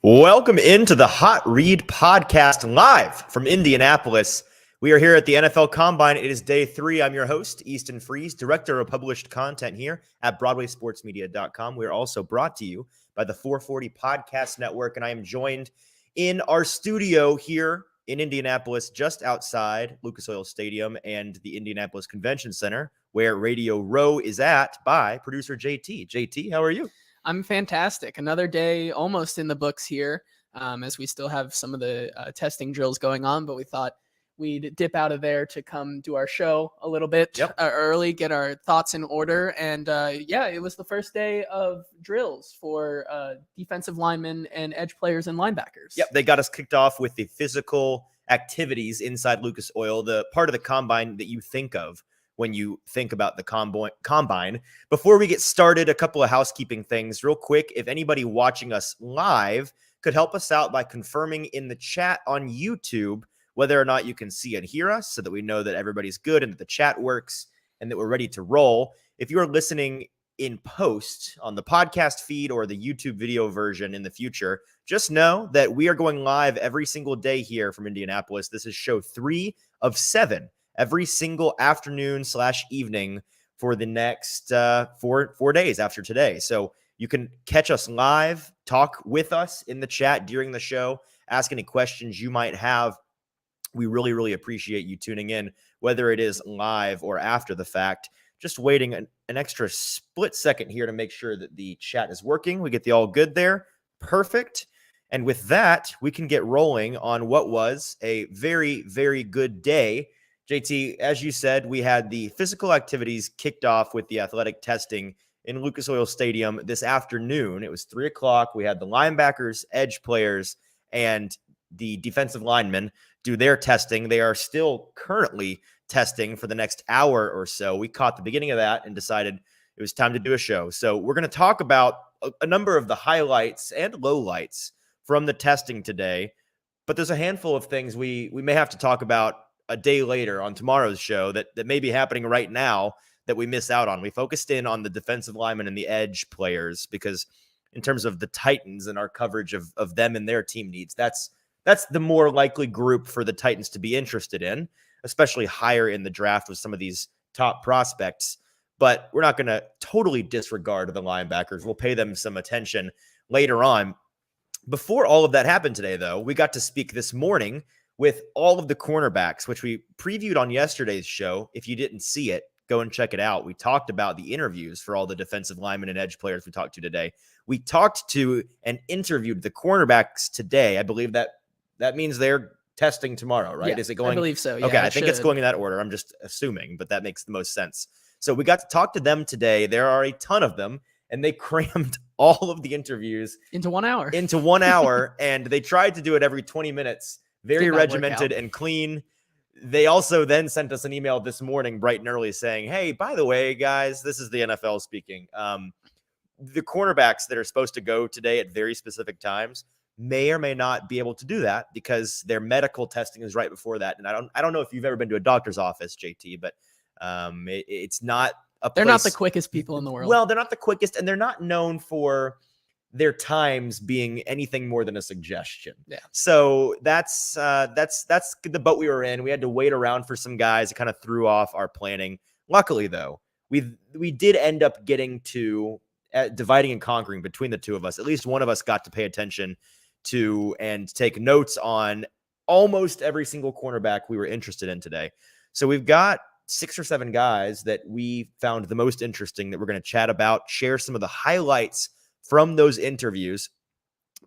Welcome into the Hot Read podcast live from Indianapolis. We are here at the NFL Combine. It is day 3. I'm your host, Easton Freeze, director of published content here at BroadwaySportsMedia.com. We are also brought to you by the 440 Podcast Network, and I am joined in our studio here in Indianapolis, just outside Lucas Oil Stadium and the Indianapolis Convention Center, where Radio Row is at, by producer JT. JT, how are you? I'm fantastic. Another day almost in the books here, as we still have some of the testing drills going on, but we thought we'd dip out of there to come do our show a little bit early, get our thoughts in order. And it was the first day of drills for defensive linemen and edge players and linebackers. Yep, they got us kicked off with the physical activities inside Lucas Oil, the part of the combine that you think of when you think about the combine. Before we get started, a couple of housekeeping things real quick. If anybody watching us live could help us out by confirming in the chat on YouTube whether or not you can see and hear us, so that we know that everybody's good and that the chat works and that we're ready to roll. If you're listening in post on the podcast feed or the YouTube video version in the future, just know that we are going live every single day here from Indianapolis. This is show 3 of 7. Every single afternoon/evening for the next 4 days after today. So you can catch us live, talk with us in the chat during the show, ask any questions you might have. We really, really appreciate you tuning in, whether it is live or after the fact. Just waiting an extra split second here to make sure that the chat is working. We get the all good there. Perfect. And with that, we can get rolling on what was a very, very good day. JT, as you said, we had the physical activities kicked off with the athletic testing in Lucas Oil Stadium this afternoon. It was 3 o'clock. We had the linebackers, edge players, and the defensive linemen do their testing. They are still currently testing for the next hour or so. We caught the beginning of that and decided it was time to do a show. So we're going to talk about a number of the highlights and lowlights from the testing today, but there's a handful of things we may have to talk about a day later on tomorrow's show that may be happening right now that we miss out on. We focused in on the defensive linemen and the edge players because in terms of the Titans and our coverage of them and their team needs, that's the more likely group for the Titans to be interested in, especially higher in the draft with some of these top prospects. But we're not going to totally disregard the linebackers. We'll pay them some attention later on. Before all of that happened today, though, we got to speak this morning with all of the cornerbacks, which we previewed on yesterday's show. If you didn't see it, go and check it out. We talked about the interviews for all the defensive linemen and edge players we talked to today. We talked to and interviewed the cornerbacks today. I believe that means they're testing tomorrow, right? Yeah, Is it going? I believe so. Yeah, okay, I think it's going in that order. I'm just assuming, but that makes the most sense. So we got to talk to them today. There are a ton of them, and they crammed all of the interviews into 1 hour. And they tried to do it every 20 minutes. Very regimented and clean. They also then sent us an email this morning, bright and early, saying, hey, by the way, guys, this is the NFL speaking. The cornerbacks that are supposed to go today at very specific times may or may not be able to do that because their medical testing is right before that. And I don't know if you've ever been to a doctor's office, JT, but it's not a place. They're not the quickest people in the world. Well, they're not the quickest, and they're not known for their times being anything more than a suggestion. Yeah. So that's the boat we were in. We had to wait around for some guys. It kind of threw off our planning. Luckily, though, we did end up getting to dividing and conquering between the two of us. At least one of us got to pay attention to and take notes on almost every single cornerback we were interested in today. So we've got 6 or 7 guys that we found the most interesting that we're going to chat about, share some of the highlights from those interviews.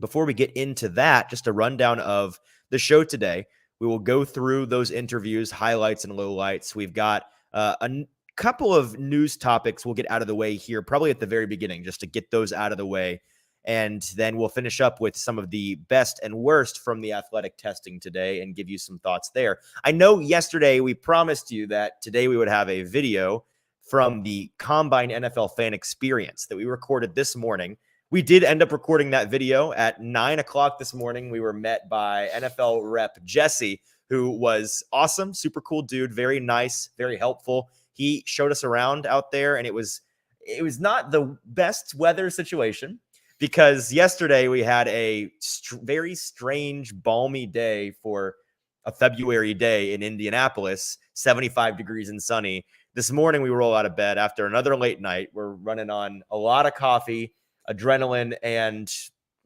Before we get into that, just a rundown of the show today. We will go through those interviews, highlights and lowlights. We've got a couple of news topics we'll get out of the way here, probably at the very beginning, just to get those out of the way. And then we'll finish up with some of the best and worst from the athletic testing today and give you some thoughts there. I know yesterday we promised you that today we would have a video from the Combine NFL Fan Experience that we recorded this morning. We did end up recording that video at 9 o'clock this morning. We were met by NFL rep Jesse, who was awesome, super cool dude, very nice, very helpful. He showed us around out there, and it was not the best weather situation because yesterday we had a very strange, balmy day for a February day in Indianapolis, 75 degrees and sunny. This morning we roll out of bed after another late night. We're running on a lot of coffee, adrenaline, and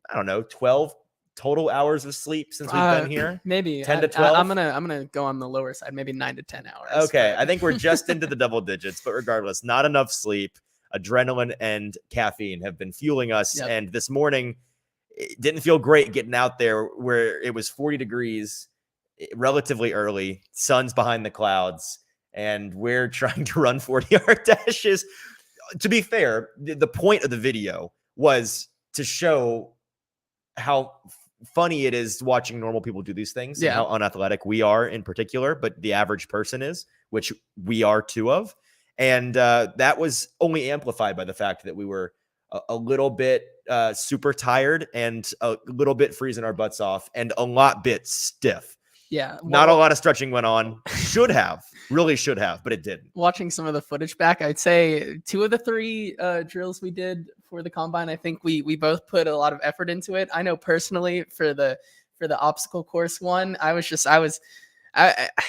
I don't know, 12 total hours of sleep since we've been here. Maybe 10 to 12. I'm gonna go on the lower side, maybe 9 to 10 hours. Okay, but... I think we're just into the double digits, but regardless, not enough sleep. Adrenaline and caffeine have been fueling us. Yep. And this morning, it didn't feel great getting out there where it was 40 degrees relatively early, sun's behind the clouds, and we're trying to run 40-yard dashes. To be fair, the point of the video was to show how funny it is watching normal people do these things and how unathletic we are in particular, but the average person is, which we are two of. And that was only amplified by the fact that we were a little bit super tired and a little bit freezing our butts off and a lot bit stiff. Yeah. Not a lot of stretching went on. Really should have, but it didn't. Watching some of the footage back, I'd say 2 of the 3 drills we did for the combine, I think we both put a lot of effort into it. I know personally for the obstacle course one, I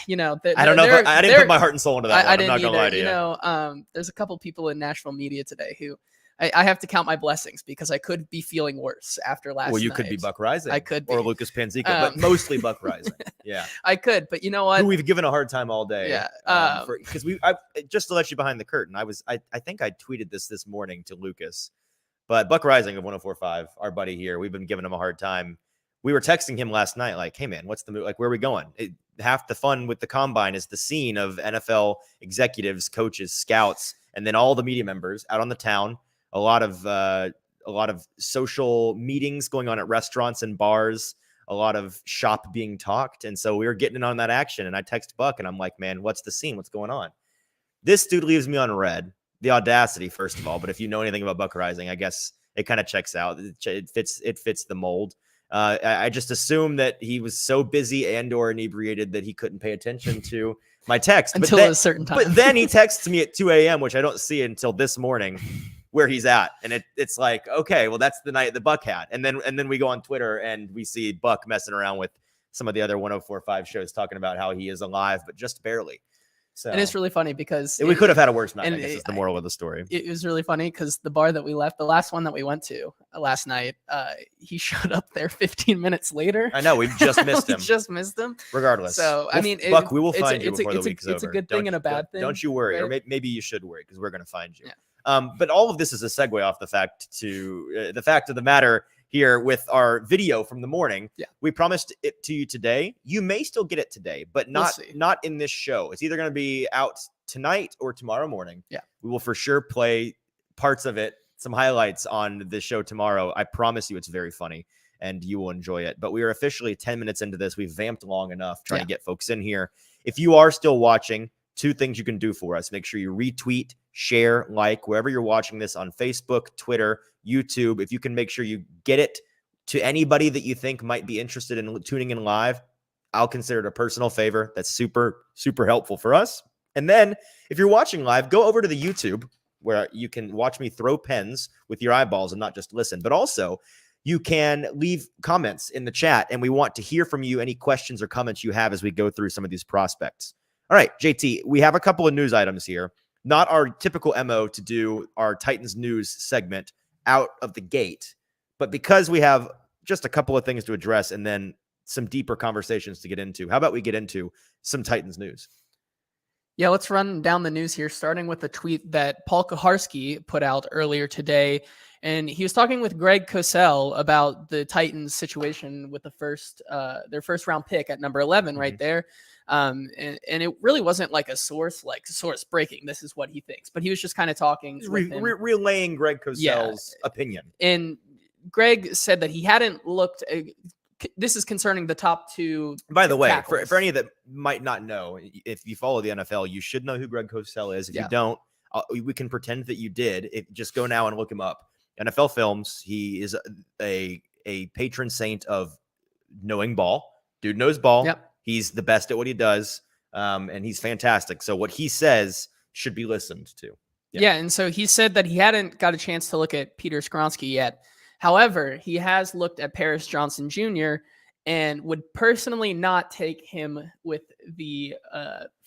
you know, I don't know. I didn't put my heart and soul into that one. I'm not gonna lie to you. You know, there's a couple people in Nashville media today who I have to count my blessings because I could be feeling worse after last night. Well, you could be Buck Rising. I could be. Or Lucas Panzica, but mostly Buck Rising. Yeah. I could, but you know what? Who we've given a hard time all day. Yeah. Because just to let you behind the curtain, I think I tweeted this morning to Lucas, but Buck Rising of 104.5, our buddy here, we've been giving him a hard time. We were texting him last night, like, hey man, what's the move? Like, where are we going? Half the fun with the combine is the scene of NFL executives, coaches, scouts, and then all the media members out on the town. A lot of social meetings going on at restaurants and bars, a lot of shop being talked. And so we were getting in on that action. And I text Buck and I'm like, man, what's the scene? What's going on? This dude leaves me on red. The audacity, first of all. But if you know anything about Buck Rising, I guess it kind of checks out. It fits the mold. I just assumed that he was so busy and or inebriated that he couldn't pay attention to my text. Until a certain time. But then he texts me at 2 a.m., which I don't see until this morning, where he's at. And it's like, okay, well, that's the night the Buck had. And then we go on Twitter and we see Buck messing around with some of the other 104.5 shows talking about how he is alive, but just barely. So, and it's really funny because we could have had a worse night. I guess is the moral of the story. It was really funny because the bar that we left, the last one that we went to last night, he showed up there 15 minutes later. I know, we've just missed him. Just missed him. Regardless. So, I mean, Buck, we will find you before the week's over. It's a good thing and a bad thing. Don't you worry. Right? Or maybe you should worry because we're going to find you. Yeah. But all of this is a segue off the fact of the matter here with our video from the morning. Yeah. We promised it to you today. You may still get it today, but not in this show. It's either going to be out tonight or tomorrow morning. Yeah. We will for sure play parts of it, some highlights on the show tomorrow. I promise you it's very funny and you will enjoy it. But we are officially 10 minutes into this. We've vamped long enough trying to get folks in here. If you are still watching, 2 things you can do for us. Make sure you retweet, share, like, wherever you're watching this on Facebook, Twitter, YouTube. If you can make sure you get it to anybody that you think might be interested in tuning in live, I'll consider it a personal favor. That's super, super helpful for us. And then if you're watching live, go over to the YouTube where you can watch me throw pens with your eyeballs and not just listen, but also you can leave comments in the chat. And we want to hear from you any questions or comments you have as we go through some of these prospects. All right, JT, we have a couple of news items here. Not our typical MO to do our Titans news segment out of the gate, but because we have just a couple of things to address and then some deeper conversations to get into, how about we get into some Titans news? Yeah, let's run down the news here, starting with a tweet that Paul Kuharsky put out earlier today. And he was talking with Greg Cosell about the Titans situation with their first round pick at number 11 right there. And it really wasn't like a source breaking, this is what he thinks, but he was just kind of talking. Relaying Greg Cosell's opinion. And Greg said that he hadn't looked. This is concerning the top 2. By the way, for any that might not know, if you follow the NFL, you should know who Greg Cosell is. If you don't, we can pretend that you did. Just go now and look him up. NFL Films. He is a patron saint of knowing ball. Dude knows ball. Yep. He's the best at what he does, and he's fantastic. So what he says should be listened to. Yeah, and so he said that he hadn't got a chance to look at Peter Skronsky yet. However, he has looked at Paris Johnson Jr. and would personally not take him with the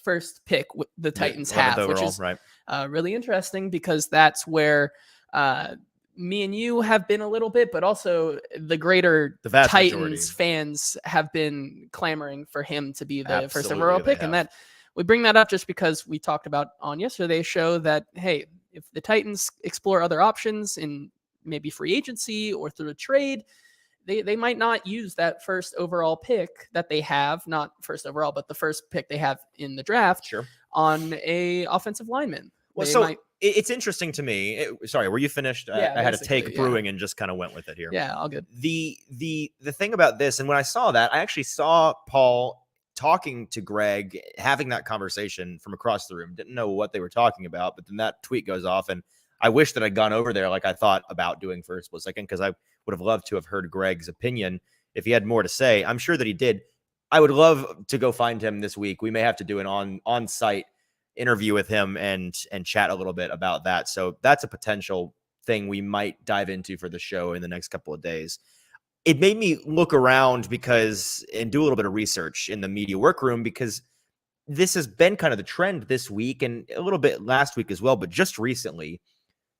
first pick the Titans have, which is right. really interesting because that's where me and you have been a little bit, but also the greater vast Titans majority. fans have been clamoring for him to be the first Absolutely, overall they pick. And have. that we bring that up just because we talked about on yesterday's show that, hey, if the Titans explore other options in maybe free agency or through a trade, they might not use that first overall pick that they have, not first overall, but the first pick they have in the draft Sure. on a offensive lineman. Well, They so might, it's interesting to me. Sorry, were you finished? Yeah, I had a basically, take yeah. brewing and just kind of went with it here. Yeah, all good. The thing about this, and when I saw that, I actually saw Paul talking to Greg, having that conversation from across the room. Didn't know what they were talking about, but then that tweet goes off, and I wish that I'd gone over there like I thought about doing for a split second, because I would have loved to have heard Greg's opinion if he had more to say. I'm sure that he did. I would love to go find him this week. We may have to do an on-site interview with him and chat a little bit about that. So that's a potential thing we might dive into for the show in the next couple of days. It made me look around and do a little bit of research in the media workroom, because this has been kind of the trend this week and a little bit last week as well. But just recently,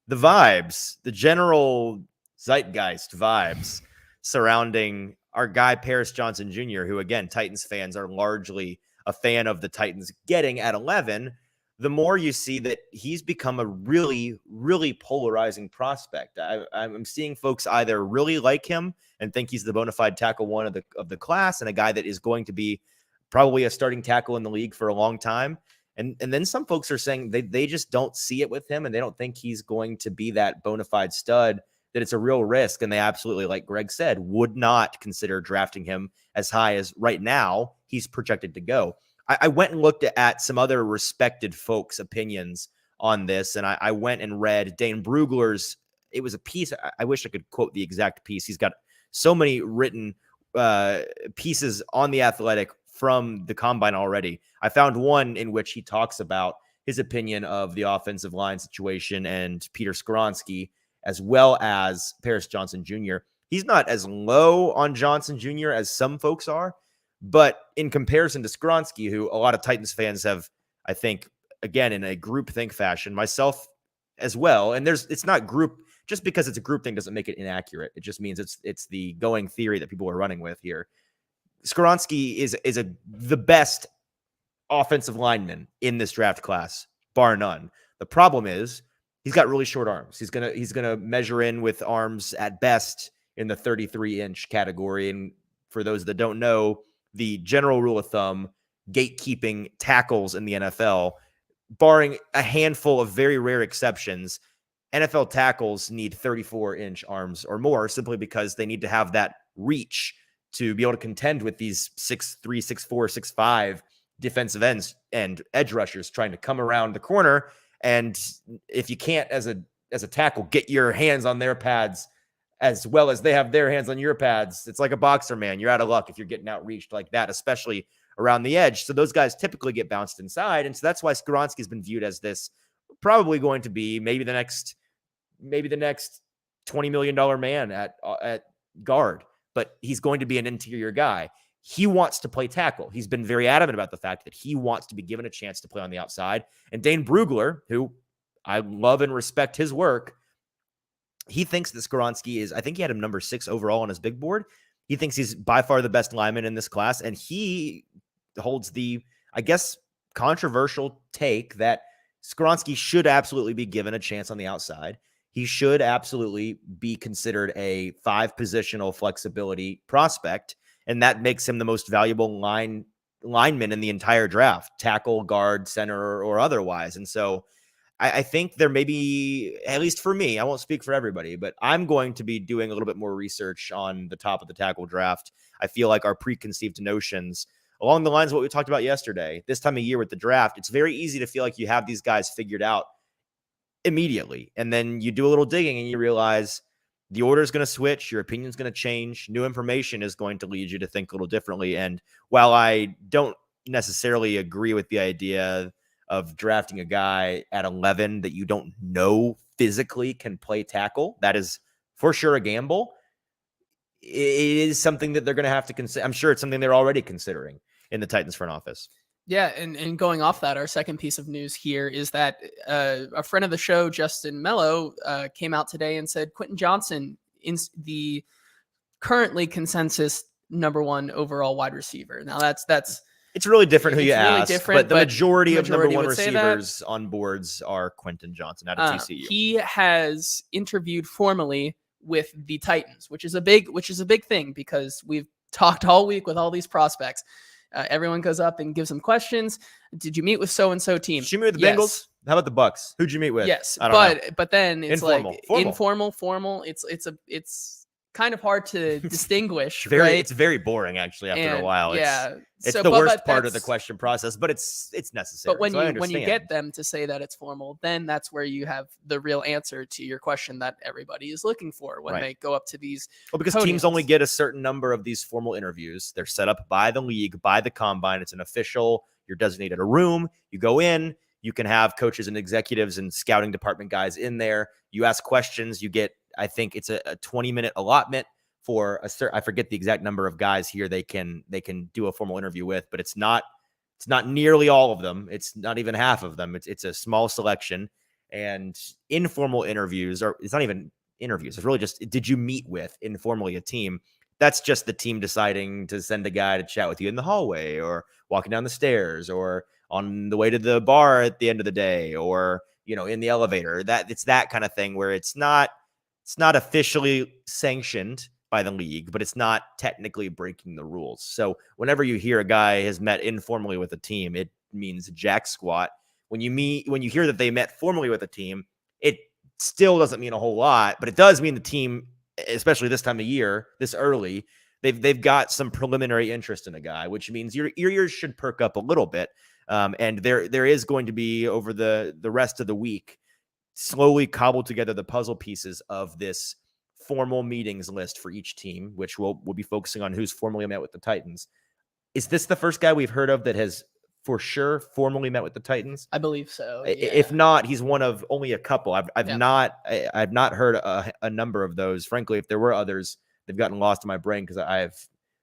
the vibes, the general zeitgeist vibes surrounding our guy, Paris Johnson Jr., who, again, Titans fans are largely a fan of the Titans getting at 11, the more you see that he's become a really, really polarizing prospect. I'm seeing folks either really like him and think he's the bona fide tackle one of the class and a guy that is going to be probably a starting tackle in the league for a long time. And then some folks are saying they just don't see it with him, and they don't think he's going to be that bona fide stud, that it's a real risk. And they absolutely, like Greg said, would not consider drafting him as high as right now he's projected to go. I went and looked at some other respected folks' opinions on this, and I went and read Dane Brugler's. It was a piece. I wish I could quote the exact piece. He's got so many written pieces on The Athletic from the combine already. I found one in which he talks about his opinion of the offensive line situation and Peter Skoronski, as well as Paris Johnson Jr. He's not as low on Johnson Jr. as some folks are, but in comparison to Skoronski, who a lot of Titans fans have, I think, again, in a groupthink fashion, myself as well. And it's not group, just because it's a group thing doesn't make it inaccurate. It just means it's the going theory that people are running with here. Skoronski is the best offensive lineman in this draft class, bar none. The problem is he's got really short arms. He's gonna measure in with arms at best in the 33-inch category. And for those that don't know, the general rule of thumb, gatekeeping tackles in the NFL, barring a handful of very rare exceptions, NFL tackles need 34-inch arms or more, simply because they need to have that reach to be able to contend with these 6'3", 6'4", 6'5" defensive ends and edge rushers trying to come around the corner. And if you can't, as a tackle, get your hands on their pads as well as they have their hands on your pads, it's like a boxer, man. You're out of luck if you're getting outreached like that, especially around the edge. So those guys typically get bounced inside. And so that's why Skoronski has been viewed as this probably going to be maybe the next $20 million man at guard, but he's going to be an interior guy. He wants to play tackle. He's been very adamant about the fact that he wants to be given a chance to play on the outside. And Dane Brugler, who I love and respect his work, he thinks that Skoronski is, I think he had him number 6 overall on his big board. He thinks he's by far the best lineman in this class. And he holds the, I guess, controversial take that Skoronski should absolutely be given a chance on the outside. He should absolutely be considered a 5-positional flexibility prospect. And that makes him the most valuable lineman in the entire draft, tackle, guard, center, or otherwise. And so I think there may be, at least for me, I won't speak for everybody, but I'm going to be doing a little bit more research on the top of the tackle draft. I feel like our preconceived notions, along the lines of what we talked about yesterday, this time of year with the draft, it's very easy to feel like you have these guys figured out immediately. And then you do a little digging and you realize the order is going to switch. Your opinion is going to change. New information is going to lead you to think a little differently. And while I don't necessarily agree with the idea of drafting a guy at 11 that you don't know physically can play tackle, that is for sure a gamble. It is something that they're going to have to consider. I'm sure it's something they're already considering in the Titans front office. Yeah, and going off that, our second piece of news here is that a friend of the show, Justin Mello, came out today and said Quentin Johnson is the currently consensus #1 overall wide receiver. Now that's it's really different who you really ask, different, but the majority of majority #1 would say receivers on boards are Quentin Johnson out of TCU. He has interviewed formally with the Titans, which is a big thing because we've talked all week with all these prospects. Everyone goes up and gives them questions. Did you meet with so-and-so team? Did you meet with the Bengals? How about the Bucks? Who'd you meet with? Yes, I don't know. But then it's Informal. formal. It's kind of hard to distinguish. It's very boring actually after a while. It's the worst part of the question process, but it's necessary. But when you get them to say that it's formal, then that's where you have the real answer to your question that everybody is looking for when they go up to these. Well, because teams only get a certain number of these formal interviews. They're set up by the league, by the combine. It's an official. You're designated a room. You go in. You can have coaches and executives and scouting department guys in there. You ask questions. You get, I think it's a 20-minute allotment for I forget the exact number of guys here they can do a formal interview with, but it's not nearly all of them. It's not even half of them. It's a small selection, and informal interviews it's not even interviews. It's really just, did you meet with informally a team? That's just the team deciding to send a guy to chat with you in the hallway or walking down the stairs or on the way to the bar at the end of the day or, in the elevator. It's that kind of thing where it's not officially sanctioned by the league, but it's not technically breaking the rules. So whenever you hear a guy has met informally with a team, it means jack squat. When you hear that they met formally with a team, it still doesn't mean a whole lot, but it does mean the team, especially this time of year, this early, they've got some preliminary interest in a guy, which means your ears should perk up a little bit. And there is going to be, over the rest of the week, slowly cobble together the puzzle pieces of this formal meetings list for each team, which we'll be focusing on who's formally met with the Titans. Is this the first guy we've heard of that has for sure formally met with the Titans? I believe so. Yeah. If not, he's one of only a couple. I've not heard a number of those. Frankly, if there were others, they've gotten lost in my brain because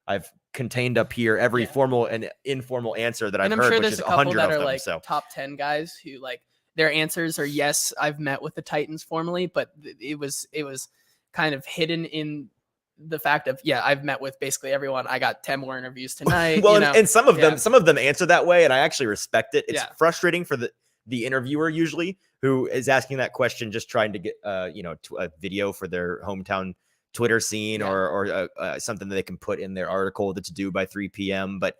I've contained up here every formal and informal answer that I've heard, sure which is 100 that of are them. Top 10 guys who their answers are yes, I've met with the Titans formally, but it was kind of hidden in the fact of I've met with basically everyone. I got 10 more interviews tonight. Well, and some of them answer that way, and I actually respect it. It's frustrating for the interviewer usually who is asking that question, just trying to get a video for their hometown Twitter scene or something that they can put in their article that's due by 3 p.m. But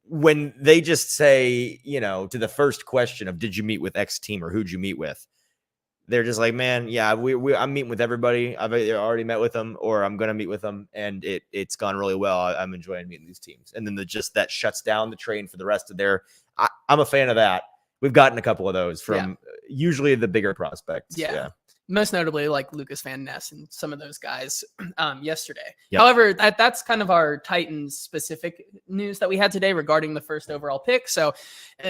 when they just say, to the first question of did you meet with X team or who'd you meet with, they're just like, man, I'm meeting with everybody. I've either already met with them or I'm going to meet with them. And it's gone really well. I'm enjoying meeting these teams. And then that shuts down the train for the rest of I'm a fan of that. We've gotten a couple of those from usually the bigger prospects. Yeah. Most notably like Lucas Van Ness and some of those guys yesterday. Yep. However, that's kind of our Titans specific news that we had today regarding the first overall pick. So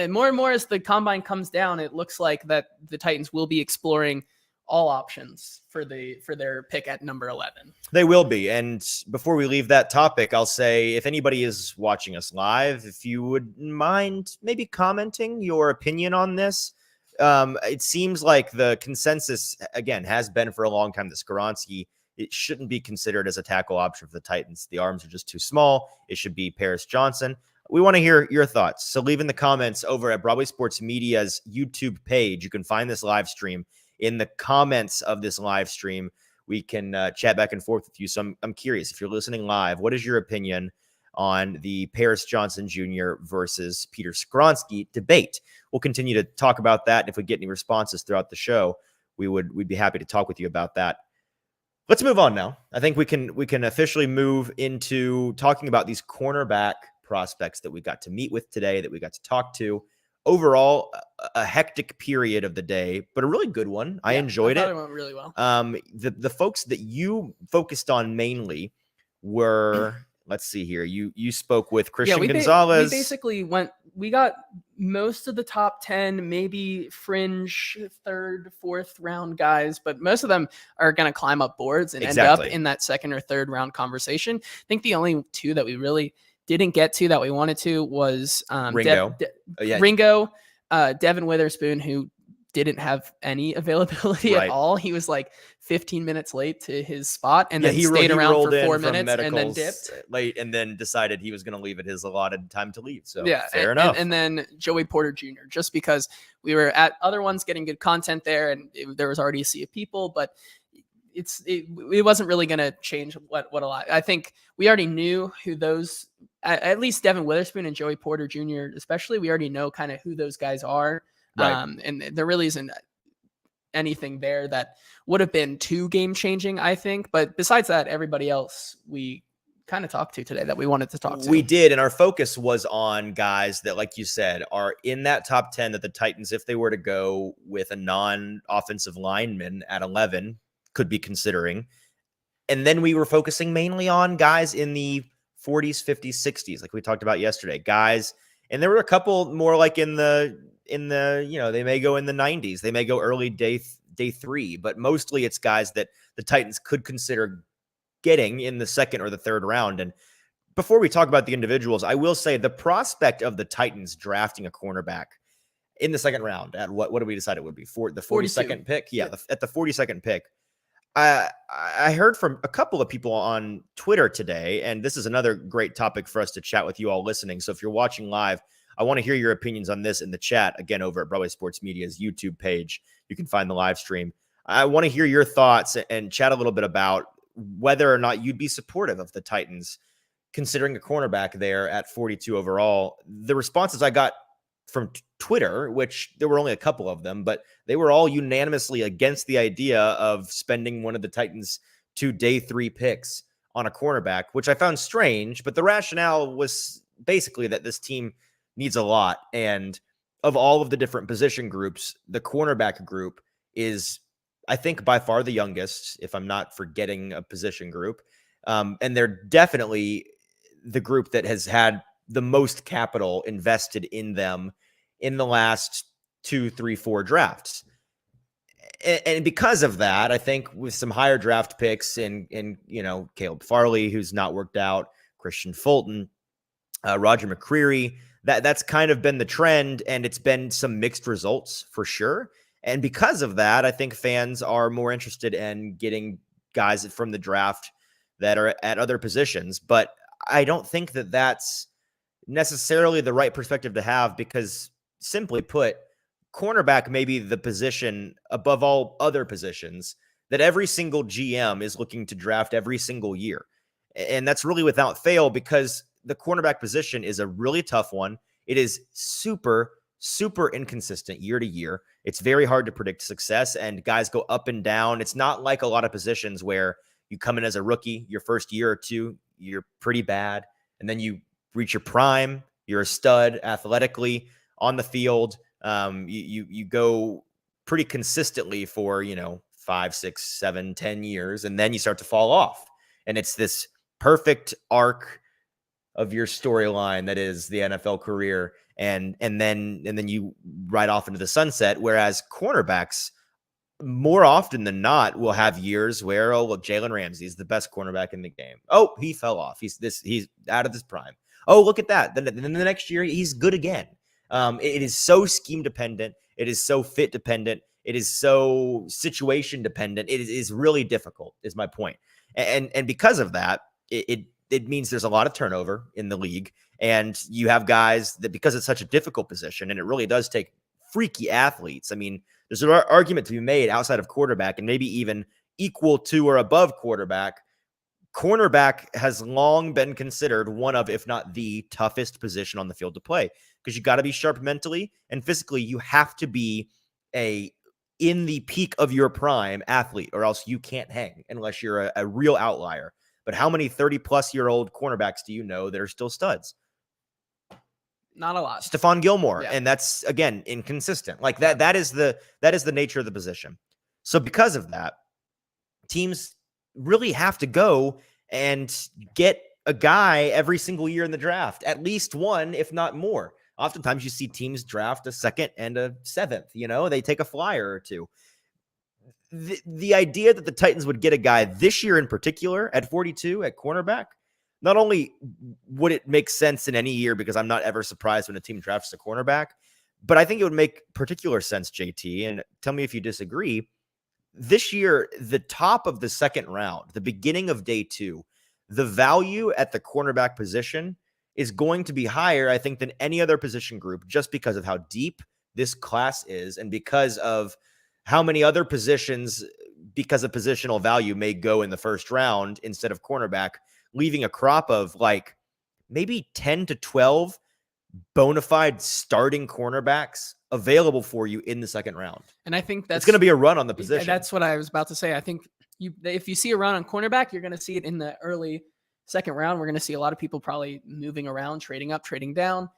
more and more as the combine comes down, it looks like that the Titans will be exploring all options for their pick at number 11. They will be. And before we leave that topic, I'll say if anybody is watching us live, if you would mind maybe commenting your opinion on this. It seems like the consensus, again, has been for a long time that Skoronski, it shouldn't be considered as a tackle option for the Titans. The arms are just too small. It should be Paris Johnson. We want to hear your thoughts. So leave in the comments over at Broadway Sports Media's YouTube page. You can find this live stream in the comments of this live stream. We can chat back and forth with you. So I'm curious, if you're listening live, what is your opinion on the Paris Johnson Jr. versus Peter Skoronski debate? We'll continue to talk about that. And if we get any responses throughout the show, we'd be happy to talk with you about that. Let's move on now. I think we can officially move into talking about these cornerback prospects that we got to meet with today, that we got to talk to. Overall, a hectic period of the day, but a really good one. I enjoyed it. It went really well. The folks that you focused on mainly were, let's see here. You spoke with Christian Gonzalez. We basically we got most of the top 10, maybe fringe third, fourth round guys, but most of them are going to climb up boards and end up in that second or third round conversation. I think the only two that we really didn't get to that we wanted to was Ringo, Ringo, Devin Witherspoon, who didn't have any availability at all. He was like 15 minutes late to his spot and then he stayed around for 4 minutes and then dipped late and then decided he was going to leave at his allotted time to leave. So fair enough. And then Joey Porter Jr., just because we were at other ones getting good content there and there was already a sea of people, but it wasn't really going to change what a lot. I think we already knew who those, at least Devin Witherspoon and Joey Porter Jr. especially, we already know kind of who those guys are. Right. And there really isn't anything there that would have been too game changing, I think. But besides that, everybody else we kind of talked to today that we wanted to talk to. We did. And our focus was on guys that, like you said, are in that top 10 that the Titans, if they were to go with a non-offensive lineman at 11, could be considering. And then we were focusing mainly on guys in the 40s, 50s, 60s, like we talked about yesterday. Guys, and there were a couple more like in the they may go in the 90s, they may go early day 3, but mostly it's guys that the Titans could consider getting in the second or the third round. And before we talk about the individuals, I will say the prospect of the Titans drafting a cornerback in the second round at what do we decide it would be for the 42nd pick? Yeah, at the 42nd pick. I heard from a couple of people on Twitter today, and this is another great topic for us to chat with you all listening. So if you're watching live, I want to hear your opinions on this in the chat, again, over at Broadway Sports Media's YouTube page. You can find the live stream. I want to hear your thoughts and chat a little bit about whether or not you'd be supportive of the Titans considering a cornerback there at 42 overall. The responses I got from Twitter, which there were only a couple of them, but they were all unanimously against the idea of spending one of the Titans' 2 day 3 picks on a cornerback, which I found strange. But the rationale was basically that this team needs a lot. And of all of the different position groups, the cornerback group is, I think, by far the youngest, if I'm not forgetting a position group. And they're definitely the group that has had the most capital invested in them in the last 2, 3, 4 drafts. And because of that, I think with some higher draft picks in Caleb Farley, who's not worked out, Christian Fulton, Roger McCreary, that's kind of been the trend, and it's been some mixed results for sure. And because of that, I think fans are more interested in getting guys from the draft that are at other positions. But I don't think that that's necessarily the right perspective to have, because simply put, cornerback may be the position above all other positions that every single GM is looking to draft every single year. And that's really without fail, because the cornerback position is a really tough one. It is super, super inconsistent year to year. It's very hard to predict success, and guys go up and down. It's not like a lot of positions where you come in as a rookie, your first year or two, you're pretty bad, and then you reach your prime, you're a stud athletically on the field. You go pretty consistently for 5, 6, 7, 10 years, and then you start to fall off. And it's this perfect arc of your storyline that is the NFL career, and then you ride off into the sunset. Whereas cornerbacks, more often than not, will have years where, Jalen Ramsey is the best cornerback in the game. Oh, he fell off. He's out of his prime. Oh, look at that. Then the next year he's good again. It is so scheme dependent. It is so fit dependent. It is so situation dependent. It is really difficult, is my point. And because of that, it means there's a lot of turnover in the league, and you have guys that, because it's such a difficult position, and it really does take freaky athletes. I mean, there's an argument to be made outside of quarterback, and maybe even equal to or above quarterback. Cornerback has long been considered one of, if not the toughest position on the field to play, because you got to be sharp mentally and physically. You have to be in the peak of your prime athlete, or else you can't hang unless you're a real outlier. But how many 30-plus-year-old cornerbacks do you know that are still studs? Not a lot. Stephon Gilmore, yeah. And that's, again, inconsistent. Like that. That is the nature of the position. So because of that, teams really have to go and get a guy every single year in the draft, at least one, if not more. Oftentimes you see teams draft a second and a seventh, they take a flyer or two. The idea that the Titans would get a guy this year in particular at 42 at cornerback, not only would it make sense in any year because I'm not ever surprised when a team drafts a cornerback, but I think it would make particular sense, JT, and tell me if you disagree. This year, the top of the second round, the beginning of day 2, the value at the cornerback position is going to be higher, I think, than any other position group just because of how deep this class is and because of how many other positions, because of positional value, may go in the first round instead of cornerback, leaving a crop of like maybe 10 to 12 bona fide starting cornerbacks available for you in the second round. And I think it's going to be a run on the position. That's what I was about to say. I think if you see a run on cornerback, you're going to see it in the early second round. We're going to see a lot of people probably moving around, trading up, trading down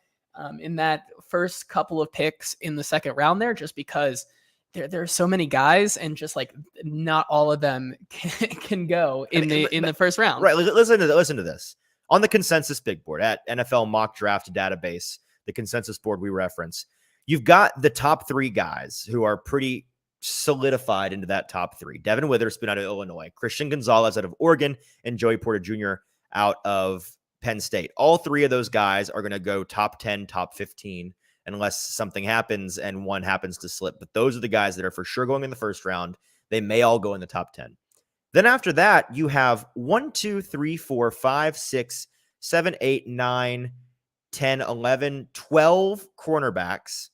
in that first couple of picks in the second round there, just because there are so many guys and just like not all of them can go in the first round. Right. Listen to this. On the consensus big board at NFL mock draft database, the consensus board we reference, you've got the top 3 guys who are pretty solidified into that top 3. Devin Witherspoon out of Illinois, Christian Gonzalez out of Oregon, and Joey Porter Jr. out of Penn State. All 3 of those guys are going to go top 10, top 15, unless something happens and one happens to slip. But those are the guys that are for sure going in the first round. They may all go in the top 10. Then after that, you have 1, 2, 3, 4, 5, 6, 7, 8, 9, 10, 11, 12 cornerbacks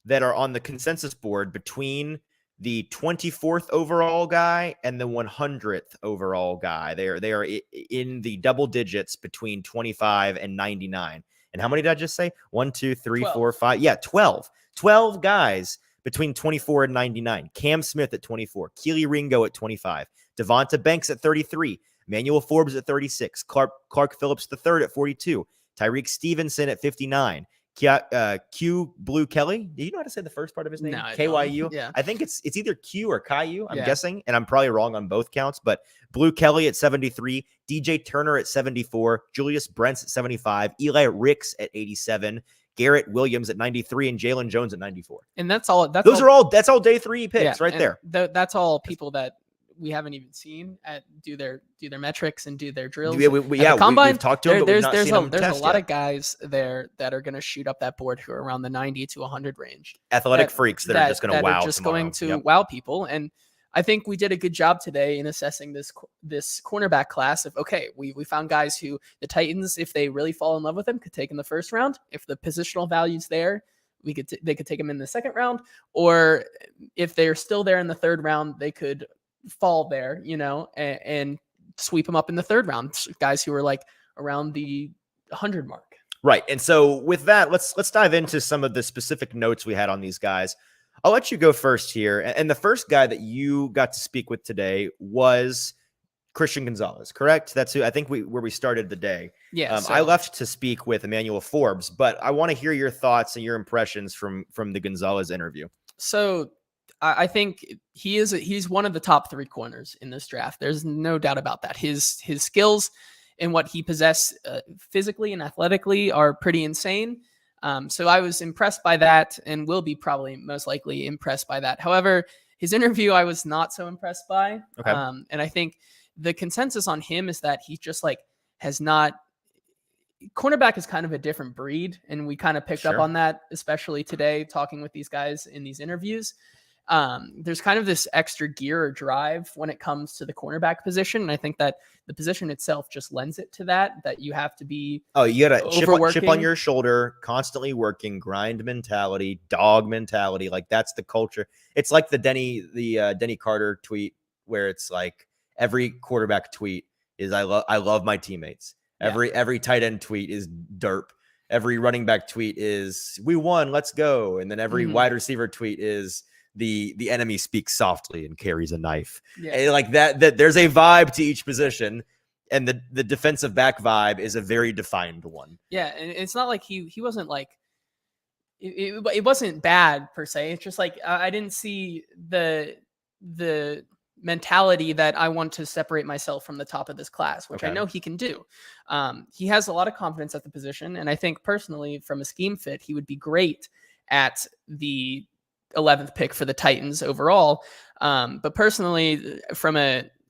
that are on the consensus board between the 24th overall guy and the 100th overall guy. They are in the double digits between 25 and 99. And how many did I just say? 1, 2, 3, 12. 4, 5. Yeah, 12. 12 guys between 24 and 99. Cam Smith at 24. Keely Ringo at 25. Devonta Banks at 33. Emmanuel Forbes at 36. Clark Phillips III at 42. Tyreek Stevenson at 59. Q Blue Kelly. Do you know how to say the first part of his name? No, KYU. Yeah. I think it's either Q or Caillou, I'm guessing, and I'm probably wrong on both counts, but Blue Kelly at 73, DJ Turner at 74, Julius Brents at 75, Eli Ricks at 87, Garrett Williams at 93, and Jalen Jones at 94. And that's all. That's all day 3 picks right there. That's all people that we haven't even seen do their metrics and do their drills. Combine, we've talked to them, but we've not seen them there's test a lot yet. of guys there that are going to shoot up that board who are around the 90 to 100 range. Athletic freaks that are just going to wow. Are just going to wow people. And I think we did a good job today in assessing this cornerback class of, okay, we found guys who the Titans, if they really fall in love with them, could take in the first round. If the positional value's there, they could take them in the second round. Or if they're still there in the third round, they could fall there, and sweep them up in the third round. Guys who are like around the 100 mark. Right. And so with that, let's dive into some of the specific notes we had on these guys. I'll let you go first here. And the first guy that you got to speak with today was Christian Gonzalez, correct? That's who I think where we started the day. Yeah. I left to speak with Emmanuel Forbes, but I want to hear your thoughts and your impressions from the Gonzalez interview. So I think he's one of the top 3 corners in this draft. There's no doubt about that. His skills and what he possesses physically and athletically are pretty insane. So I was impressed by that and will be probably most likely impressed by that. However, his interview I was not so impressed by. Okay. And I think the consensus on him is that he just has not. Cornerback is kind of a different breed, and we kind of picked up on that, especially today talking with these guys in these interviews. There's kind of this extra gear or drive when it comes to the cornerback position. And I think that the position itself just lends it to that you have to be. Oh, you got a chip on your shoulder, constantly working, grind mentality, dog mentality. Like that's the culture. It's like the Denny Carter tweet where it's like every quarterback tweet is, I love my teammates. Every tight end tweet is derp. Every running back tweet is, we won, let's go. And then every wide receiver tweet is, the enemy speaks softly and carries a knife. And like that there's a vibe to each position, and the defensive back vibe is a very defined one. Yeah, and it's not like he wasn't like it wasn't bad per se. It's just like I didn't see the mentality that I want to separate myself from the top of this class, which I know he can do. He has a lot of confidence at the position. And I think personally, from a scheme fit, he would be great at the 11th pick for the Titans overall. But personally,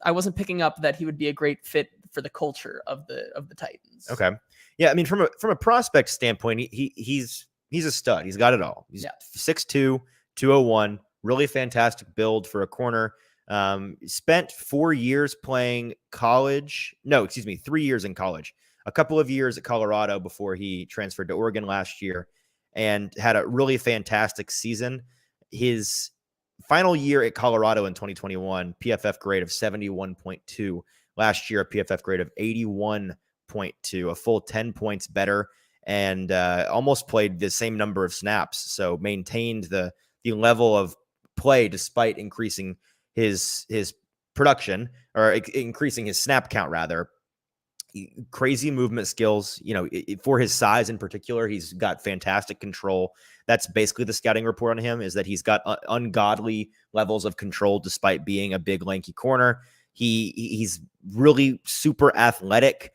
I wasn't picking up that he would be a great fit for the culture of the Titans. Okay. Yeah. I mean, from a prospect standpoint, he's a stud. He's got it all. He's 6'2", 201, really fantastic build for a corner. Spent 4 years playing college. No, excuse me, 3 years in college. A couple of years at Colorado before he transferred to Oregon last year, and had a really fantastic season. His final year at Colorado in 2021, PFF grade of 71.2. Last year, a PFF grade of 81.2, a full 10 points better, and almost played the same number of snaps. So maintained the level of play despite increasing his production, or increasing his snap count rather. Crazy movement skills, for his size in particular. He's got fantastic control. That's basically the scouting report on him, is that he's got ungodly levels of control despite being a big lanky corner. He's really super athletic,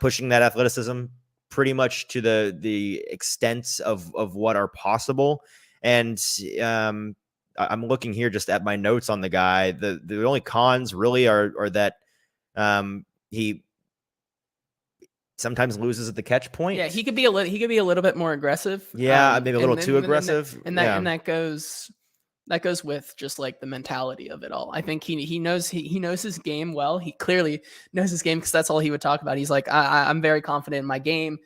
pushing that athleticism pretty much to the extent of what are possible. And I'm looking here just at my notes on the guy. The only cons really are that he sometimes loses at the catch point. Yeah, he could be a little bit more aggressive. Yeah, maybe a little too aggressive. And that goes with just like the mentality of it all. I think he knows his game well. He clearly knows his game, because that's all he would talk about. He's like, I'm very confident in my game.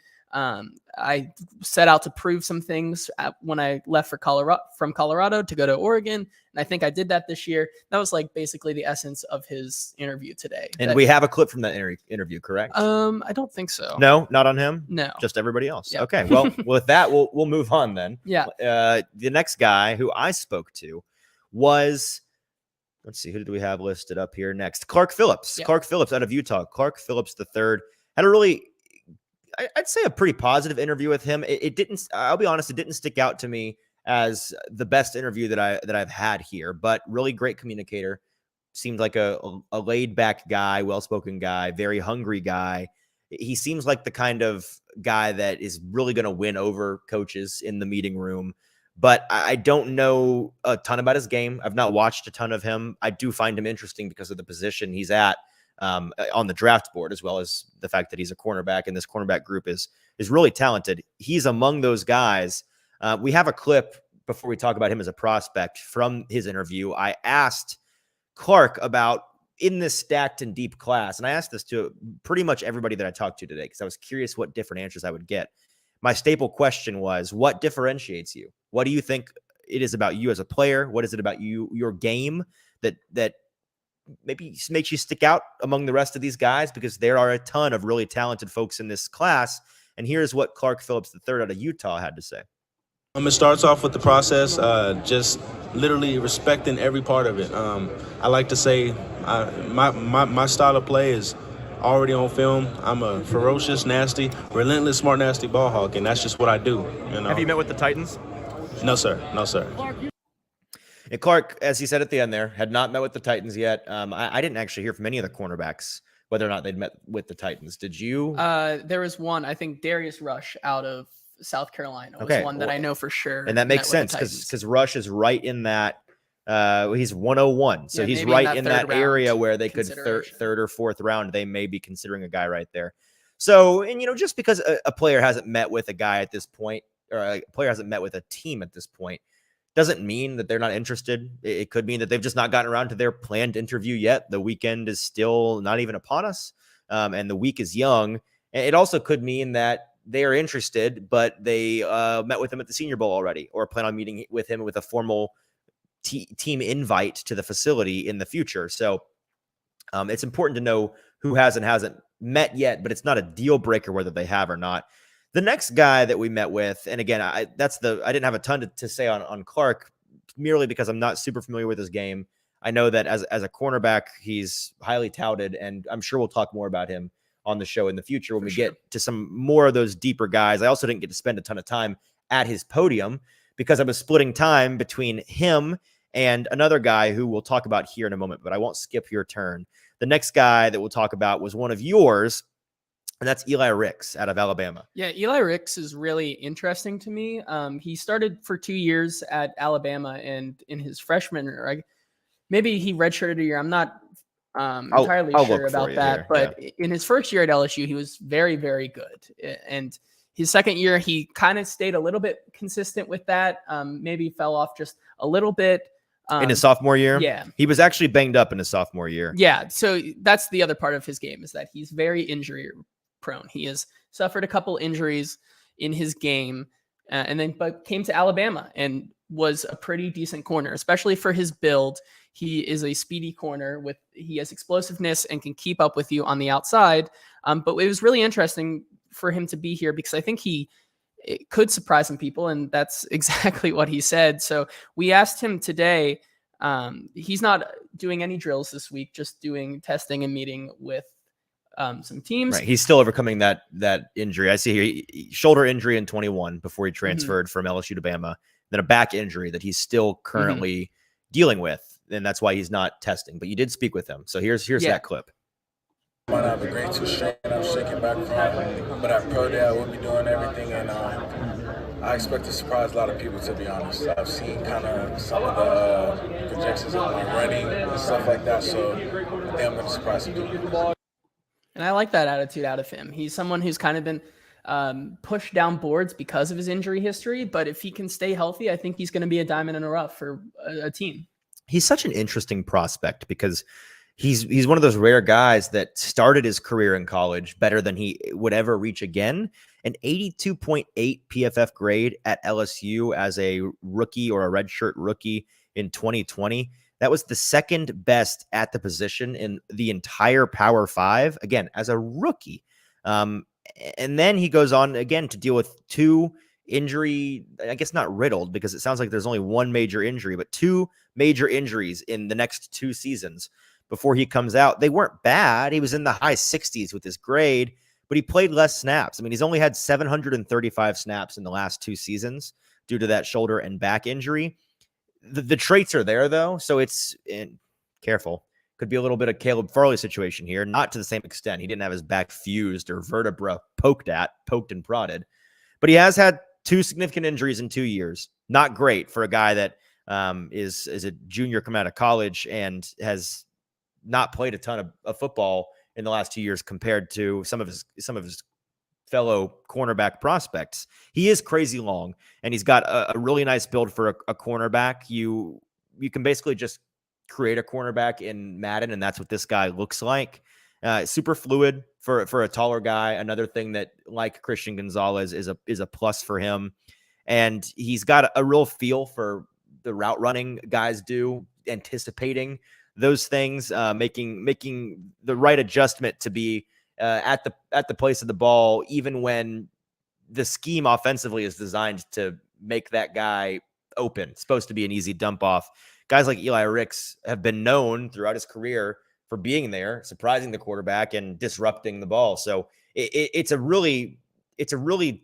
I set out to prove some things when I left from Colorado to go to Oregon. And I think I did that this year. That was like basically the essence of his interview today. And we have a clip from that interview, correct? I don't think so. No, not on him. No, just everybody else. Yep. Okay. Well, with that, we'll move on then. Yeah. The next guy who I spoke to was, let's see, who did we have listed up here next? Clark Phillips. Yep. Clark Phillips out of Utah. Clark Phillips III had a really, I'd say, a pretty positive interview with him. It didn't, I'll be honest, it didn't stick out to me as the best interview that I've had here, but really great communicator. Seemed like a laid back guy, well-spoken guy, very hungry guy. He seems like the kind of guy that is really going to win over coaches in the meeting room, but I don't know a ton about his game. I've not watched a ton of him. I do find him interesting because of the position he's at on the draft board, as well as the fact that he's a cornerback, and this cornerback group is really talented. He's among those guys. We have a clip before we talk about him as a prospect from his interview. I asked Clark about, in this stacked and deep class, and I asked this to pretty much everybody that I talked to today because I was curious what different answers I would get. My staple question was, what differentiates you? What do you think it is about you as a player? What is it about your game that maybe makes you stick out among the rest of these guys? Because there are a ton of really talented folks in this class. And here's what Clark Phillips III out of Utah had to say. It starts off with the process, just literally respecting every part of it. I like to say my style of play is already on film. I'm a ferocious, nasty, relentless, smart, nasty ball hawk, and that's just what I do. Have you met with the Titans? No, sir. No, sir. And Clark, as he said at the end there, had not met with the Titans yet. I didn't actually hear from any of the cornerbacks whether or not they'd met with the Titans. Did you? There was one, I think Darius Rush out of South Carolina was one that I know for sure. And that makes sense because Rush is right in that. He's 101. So he's right in that area where they could third or fourth round, they may be considering a guy right there. So, and just because a player hasn't met with a guy at this point, or a player hasn't met with a team at this point, doesn't mean that they're not interested. It could mean that they've just not gotten around to their planned interview yet. The weekend is still not even upon us, and the week is young. It also could mean that they are interested, but they met with him at the Senior Bowl already, or plan on meeting with him with a formal team invite to the facility in the future. So it's important to know who has and hasn't met yet, but it's not a deal breaker whether they have or not. The next guy that we met with, and again, I didn't have a ton to say on Clark, merely because I'm not super familiar with his game. I know that as a cornerback, he's highly touted, and I'm sure we'll talk more about him on the show in the future when we get to some more of those deeper guys. I also didn't get to spend a ton of time at his podium because I was splitting time between him And another guy who we'll talk about here in a moment, but I won't skip your turn. The next guy that we'll talk about was one of yours, and that's Eli Ricks out of Alabama. Yeah, Eli Ricks is really interesting to me. He started for 2 years at Alabama, and in his freshman, or maybe he redshirted a year. I'm not entirely sure about that. Here. But in his first year at LSU, he was very, very good. And his second year, he kind of stayed a little bit consistent with that. Maybe fell off just a little bit. In his sophomore year? Yeah. He was actually banged up in his sophomore year. Yeah. So that's the other part of his game, is that he's very injury prone. He has suffered a couple injuries in his game, but came to Alabama and was a pretty decent corner, especially for his build. He is a speedy corner he has explosiveness and can keep up with you on the outside. But it was really interesting for him to be here because I think it could surprise some people, and that's exactly what he said. So we asked him today. He's not doing any drills this week, just doing testing and meeting with some teams. Right. He's still overcoming that injury. I see here, shoulder injury in 21 before he transferred from LSU to Bama, then a back injury that he's still currently dealing with, and that's why he's not testing. But you did speak with him, so here's that clip. Might have a grade 2 strain I'm shaking back from, but at pro day I will be doing everything, and I expect to surprise a lot of people, to be honest. I've seen kind of some of the projections on my running and stuff like that, so I think I'm going to surprise some people. And I like that attitude out of him. He's someone who's kind of been pushed down boards because of his injury history, but if he can stay healthy, I think he's going to be a diamond in the rough for a team. He's such an interesting prospect because he's one of those rare guys that started his career in college better than he would ever reach again. An 82.8 PFF grade at LSU as a rookie or a redshirt rookie in 2020. That was the second best at the position in the entire Power 5, again, as a rookie. And then he goes on again to deal with two injury, I guess not riddled, because it sounds like there's only one major injury, but two major injuries in the next 2 seasons before he comes out. They weren't bad. He was in the high 60s with his grade, but he played less snaps. I mean, he's only had 735 snaps in the last 2 seasons due to that shoulder and back injury. The traits are there, though, so it's careful. Could be a little bit of Caleb Farley situation here, not to the same extent. He didn't have his back fused or vertebra poked and prodded, but he has had 2 significant injuries in 2 years. Not great for a guy that is a junior coming out of college and has not played a ton of football in the last 2 years compared to some of his fellow cornerback prospects. He is crazy long, and he's got a really nice build for a cornerback. You can basically just create a cornerback in Madden, and that's what this guy looks like. Super fluid for a taller guy. Another thing that, like Christian Gonzalez, is a plus for him. And he's got a real feel for the route running guys do, anticipating those things, making the right adjustment to be at the place of the ball, even when the scheme offensively is designed to make that guy open. It's supposed to be an easy dump off. Guys like Eli Ricks have been known throughout his career for being there, surprising the quarterback and disrupting the ball. So it's a really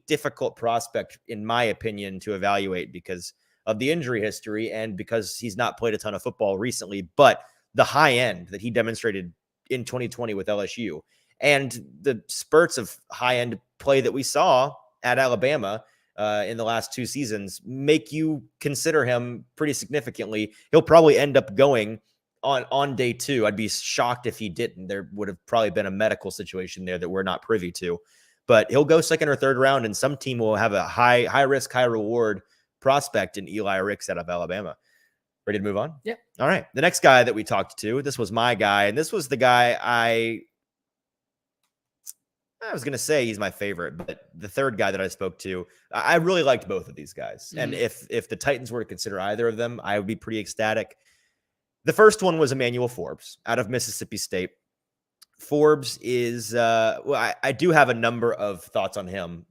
difficult prospect, in my opinion, to evaluate because of the injury history and because he's not played a ton of football recently. But the high end that he demonstrated in 2020 with LSU and the spurts of high end play that we saw at Alabama in the last 2 seasons make you consider him pretty significantly. He'll probably end up going on day 2. I'd be shocked if he didn't. There would have probably been a medical situation there that we're not privy to, but he'll go 2nd or 3rd round, and some team will have a high risk, high reward prospect in Eli Ricks out of Alabama. Ready to move on? Yeah. All right. The next guy that we talked to, this was my guy, and this was the guy I was going to say he's my favorite, but the third guy that I spoke to, I really liked both of these guys. Mm-hmm. And if the Titans were to consider either of them, I would be pretty ecstatic. The first one was Emmanuel Forbes out of Mississippi State. Forbes is, I do have a number of thoughts on him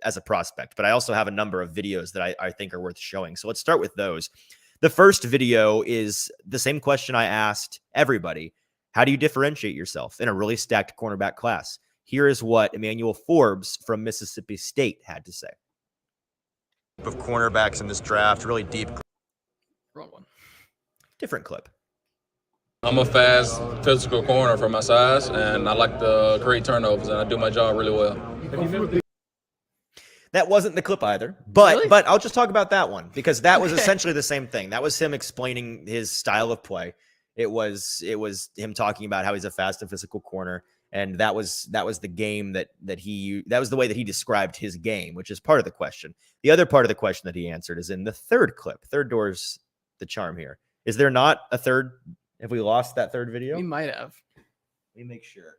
as a prospect, but I also have a number of videos that I think are worth showing. So let's start with those. The first video is the same question I asked everybody. How do you differentiate yourself in a really stacked cornerback class? Here is what Emmanuel Forbes from Mississippi State had to say. Of cornerbacks in this draft, really deep. Wrong one. Different clip. I'm a fast, physical corner for my size, and I like to create turnovers, and I do my job really well. That wasn't the clip either, but Really? but I'll just talk about that one because that was Okay. essentially the same thing. That was him explaining his style of play. It was him talking about how he's a fast and physical corner, and that was the game that was the way that he described his game, which is part of the question. The other part of the question that he answered is in the third clip. Third door's the charm here. Is there not a third? Have we lost that third video? We might have. Let me make sure.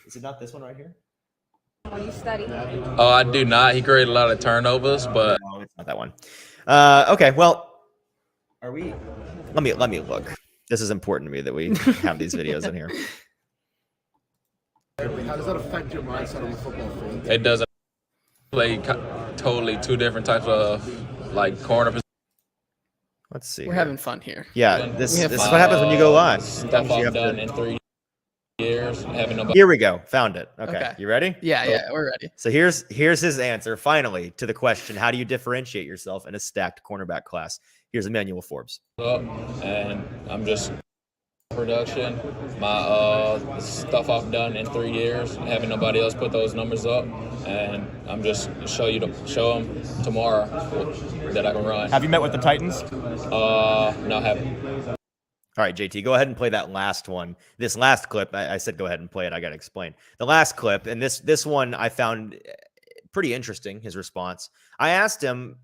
Is it not this one right here? When you study. Oh, I do not. He created a lot of turnovers, but No, it's not that one. Okay, well, are we? Let me look. This is important to me that we have these videos in here. How does that affect your mindset on the football field? it doesn't play totally two different types of like corner positions. Let's see. We're having fun here. Yeah, We this have is fun. what happens when you go live. Stuff You I've have to- done in 3 years, having nobody. Here we go. Found it. Okay. Okay. You ready? Yeah, we're ready. So here's his answer finally to the question: how do you differentiate yourself in a stacked cornerback class? Here's Emmanuel Forbes. Up, and I'm just production. My stuff I've done in 3 years, having nobody else put those numbers up, and I'm just show them tomorrow that I can run. Have you met with the Titans? No, haven't. All right, JT, go ahead and play that last one. This last clip, I said go ahead and play it. I got to explain. The last clip, and this one I found pretty interesting, his response. I asked him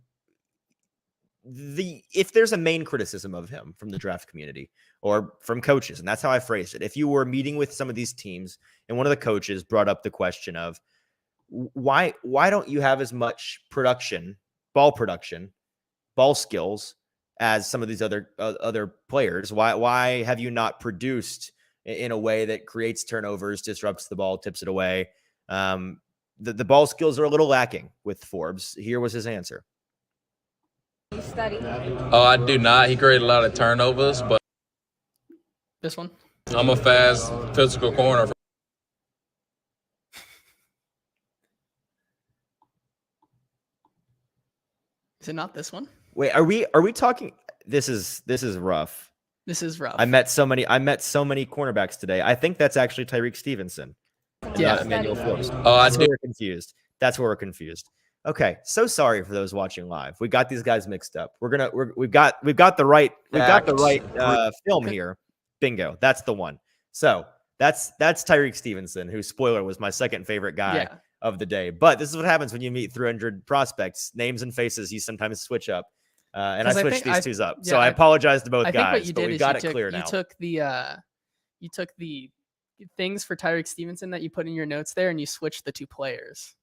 if there's a main criticism of him from the draft community or from coaches, and that's how I phrased it. If you were meeting with some of these teams and one of the coaches brought up the question of why don't you have as much ball skills as some of these other players? Why have you not produced in a way that creates turnovers, disrupts the ball, tips it away? The ball skills are a little lacking with Forbes. Here was his answer. You study. Oh, I do not. He created a lot of turnovers, but This one. I'm a fast, physical corner. Is it not this one? Wait, are we talking? This is rough. This is rough. I met so many cornerbacks today. I think that's actually Tyreek Stevenson. Yeah. Not Emmanuel Forbes. Oh, I That's do. where we're confused. That's where we're confused. Okay, so sorry for those watching live. We got these guys mixed up. We've got the right film here. Bingo, that's the one. So that's Tyreek Stevenson, who, spoiler, was my second favorite guy Yeah. of the day. But this is what happens when you meet 300 prospects. Names and faces you sometimes switch up, and I 'Cause I switched think these twos up. yeah, so I apologize to both I think guys, what you but did we is got you it clear took, now. you took the things for Tyreek Stevenson that you put in your notes there, and you switched the two players.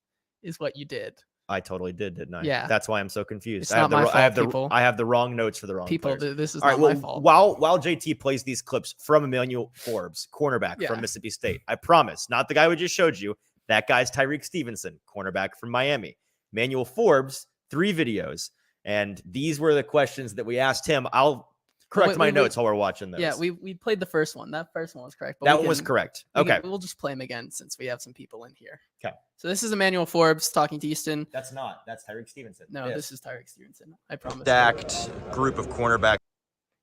Is what you did. I totally did, didn't I? Yeah. That's why I'm so confused. It's not my fault, people. I have the wrong notes for the wrong People, players. this is All right, not well, my fault. while JT plays these clips from Emmanuel Forbes, cornerback Yeah. from Mississippi State, I promise, not the guy we just showed you. That guy's Tyreek Stevenson, cornerback from Miami. Emmanuel Forbes, 3 videos, and these were the questions that we asked him. I'll correct my notes while we're watching those. Yeah, we played the first one. That first one was correct. But that we one was can- correct. we Okay, can- we'll just play them again since we have some people in here. Okay. So this is Emmanuel Forbes talking to Easton. that's Tyreek Stevenson. No, this is Tyreek Stevenson. I promise. stacked group of cornerbacks.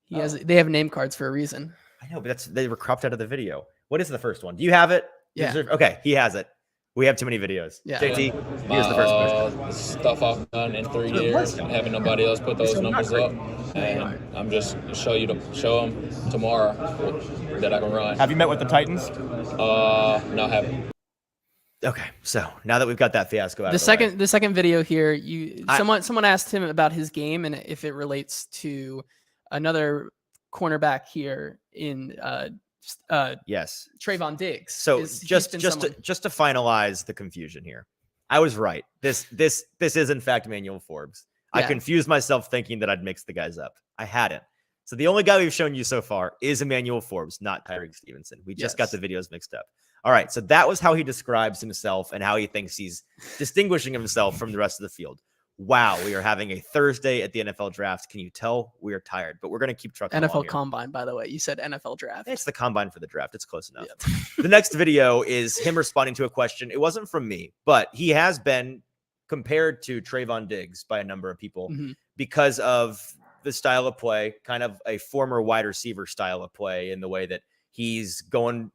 They have name cards for a reason. I know, but they were cropped out of the video. What is the first one? Do you have it? Yeah. Okay, he has it. We have too many videos. Yeah. JT, here's the first question. My stuff I've done in 3 years, having nobody else put those numbers up, and I'm just show them tomorrow that I can run. Have you met with the Titans? No, haven't. Okay, so now that we've got that fiasco out The of the way. second video here, I- someone asked him about his game and if it relates to another cornerback here in Yes. Trayvon Diggs. So He's just been to finalize the confusion here, I was right. This is in fact Emmanuel Forbes. I Yeah. confused myself thinking that I'd mix the guys up. I hadn't. So the only guy we've shown you so far is Emmanuel Forbes, not Tyreek Stevenson. We just got Yes. the videos mixed up. All right, so that was how he describes himself and how he thinks he's distinguishing himself from the rest of the field. Wow, we are having a Thursday at the NFL draft. Can you tell we are tired? But we're going to keep trucking along NFL here. Combine, by the way. You said NFL draft. It's the combine for the draft. It's close enough. The next video is him responding to a question. It wasn't from me, but he has been compared to Trayvon Diggs by a number of people Mhm. because of the style of play, kind of a former wide receiver style of play, in the way that he's going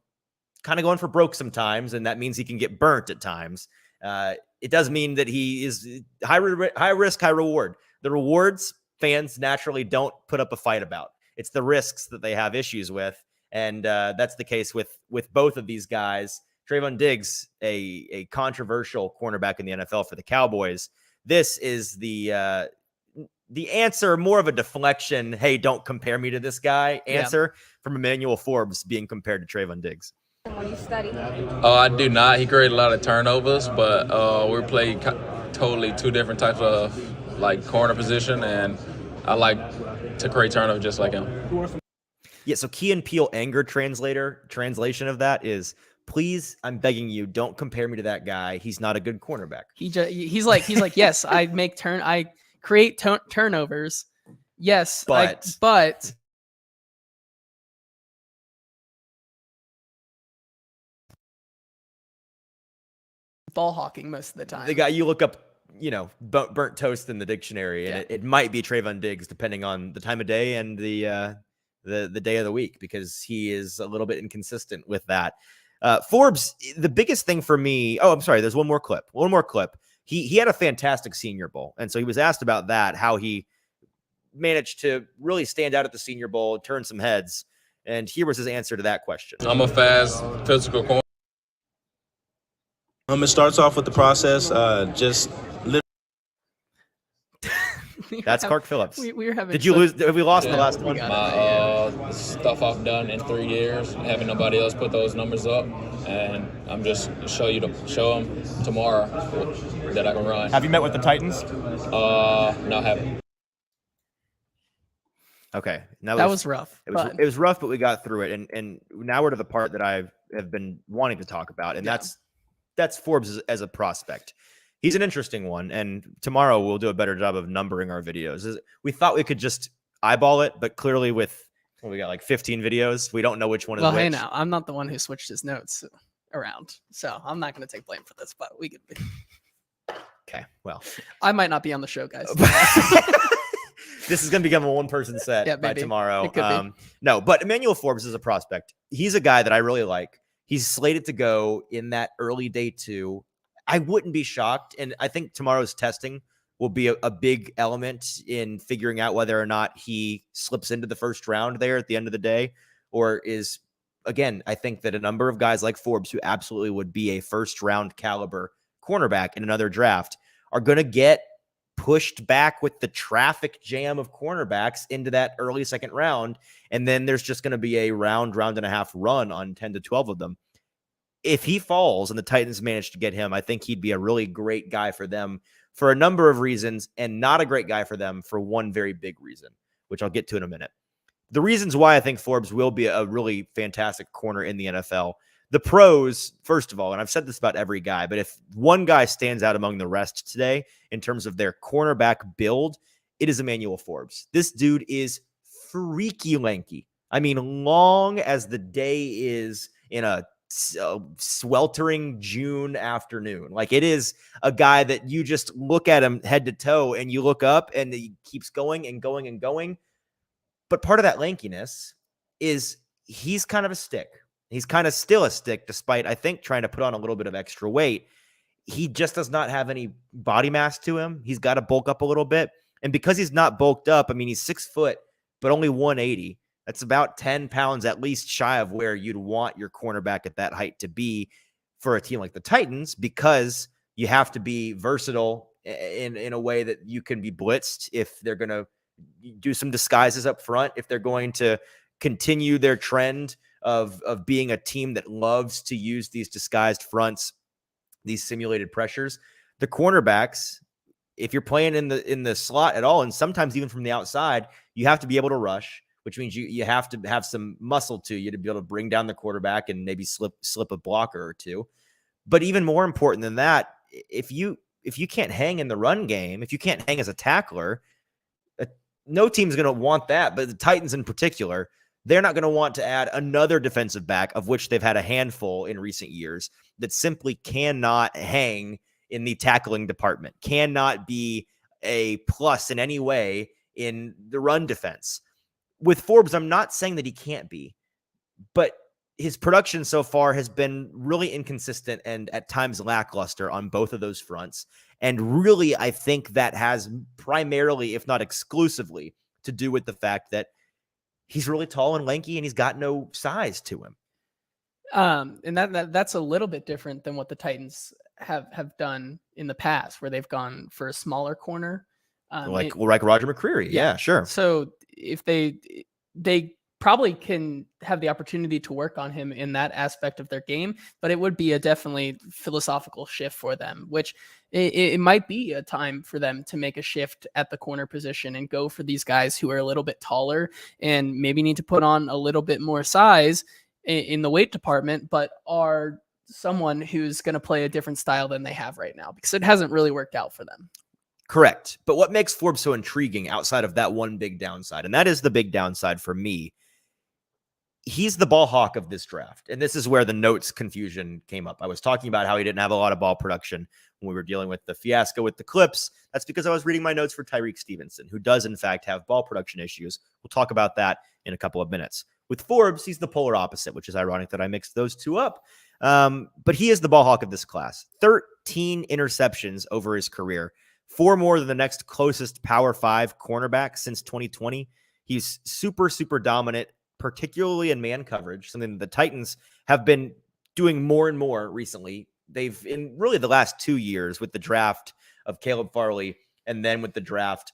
for broke sometimes, and that means he can get burnt at times. It does mean that he is high risk, high reward. The rewards, fans naturally don't put up a fight about. It's the risks that they have issues with, and that's the case with both of these guys. Trayvon Diggs, a controversial cornerback in the NFL for the Cowboys. This is the answer, more of a deflection. Hey, don't compare me to this guy. Answer from Emmanuel Forbes being compared to Trayvon Diggs. When you study? Oh, I do not. He created a lot of turnovers, but we played totally two different types of corner position, and I like to create turnovers just like him. Yeah. So Key and Peele anger translation of that is, please, I'm begging you, don't compare me to that guy. He's not a good cornerback. He's like, yes, I create turnovers. Yes, but ball hawking most of the time. The guy you look up, burnt toast in the dictionary, and it might be Trayvon Diggs, depending on the time of day and the day of the week, because he is a little bit inconsistent with that. Forbes, the biggest thing for me. Oh, I'm sorry. There's one more clip. He had a fantastic Senior Bowl, and so he was asked about that, how he managed to really stand out at the Senior Bowl, turn some heads, and here was his answer to that question. I'm a fast, physical corner. It starts off with the process, just That's Clark Phillips. We were having. Did you lose? Have we lost in the last one? My stuff I've done in 3 years, having nobody else put those numbers up, and I'm just show them tomorrow that I can run. Have you met with the Titans? No, I haven't. Okay, that was rough. It was rough, but we got through it, and now we're to the part that I have been wanting to talk about, and that's Forbes as a prospect. He's an interesting one, and tomorrow we'll do a better job of numbering our videos. We thought we could just eyeball it, but clearly we got 15 videos. We don't know which one is which. Hey, now, I'm not the one who switched his notes around, so I'm not going to take blame for this, but we could be. Okay, well. I might not be on the show, guys. This is going to become a one-person set by tomorrow. No, but Emmanuel Forbes is a prospect. He's a guy that I really like. He's slated to go in that early day 2. I wouldn't be shocked, and I think tomorrow's testing will be a big element in figuring out whether or not he slips into the first round there at the end of the day, or is, again, I think that a number of guys like Forbes, who absolutely would be a first-round caliber cornerback in another draft, are going to get pushed back with the traffic jam of cornerbacks into that early second round, and then there's just going to be a round and a half run on 10 to 12 of them. If he falls and the Titans manage to get him, I think he'd be a really great guy for them for a number of reasons, and not a great guy for them for one very big reason, which I'll get to in a minute. The reasons why I think Forbes will be a really fantastic corner in the NFL. The pros, first of all, and I've said this about every guy, but if one guy stands out among the rest today in terms of their cornerback build, it is Emmanuel Forbes. This dude is freaky lanky. I mean, long as the day is in a sweltering June afternoon. It is a guy that you just look at him head to toe, and you look up and he keeps going and going and going. But part of that lankiness is he's kind of a stick. He's kind of still a stick, despite, I think, trying to put on a little bit of extra weight. He just does not have any body mass to him. He's got to bulk up a little bit. And because he's not bulked up, I mean, he's 6 foot, but only 180. That's about 10 pounds at least shy of where you'd want your cornerback at that height to be for a team like the Titans, because you have to be versatile in a way that you can be blitzed if they're going to do some disguises up front, if they're going to continue their trend of being a team that loves to use these disguised fronts, these simulated pressures. The cornerbacks, if you're playing in the slot at all, and sometimes even from the outside, you have to be able to rush, which means you have to have some muscle to you to be able to bring down the quarterback and maybe slip a blocker or two. But even more important than that, if you can't hang in the run game, if you can't hang as a tackler, no team's going to want that. But the Titans in particular, they're not going to want to add another defensive back, of which they've had a handful in recent years, that simply cannot hang in the tackling department, cannot be a plus in any way in the run defense. With Forbes, I'm not saying that he can't be, but his production so far has been really inconsistent and at times lackluster on both of those fronts. And really, I think that has primarily, if not exclusively, to do with the fact that he's really tall and lanky and he's got no size to him. And that's a little bit different than what the Titans have done in the past, where they've gone for a smaller corner. Like Roger McCreary. Yeah, sure. So if they probably can have the opportunity to work on him in that aspect of their game, but it would be a definitely philosophical shift for them, which it might be a time for them to make a shift at the corner position and go for these guys who are a little bit taller and maybe need to put on a little bit more size in the weight department, but are someone who's going to play a different style than they have right now, because it hasn't really worked out for them. Correct. But what makes Forbes so intriguing outside of that one big downside, and that is the big downside for me, he's the ball hawk of this draft. And this is where the notes confusion came up. I was talking about how he didn't have a lot of ball production when we were dealing with the fiasco with the Clips. That's because I was reading my notes for Tyreek Stevenson, who does in fact have ball production issues. We'll talk about that in a couple of minutes. With Forbes, he's the polar opposite, which is ironic that I mixed those two up. But he is the ball hawk of this class. 13 interceptions over his career, 4 more than the next closest Power 5 cornerback since 2020. He's super, super dominant, particularly in man coverage, something that the Titans have been doing more and more recently. They've, in really the last 2 years, with the draft of Caleb Farley and then with the draft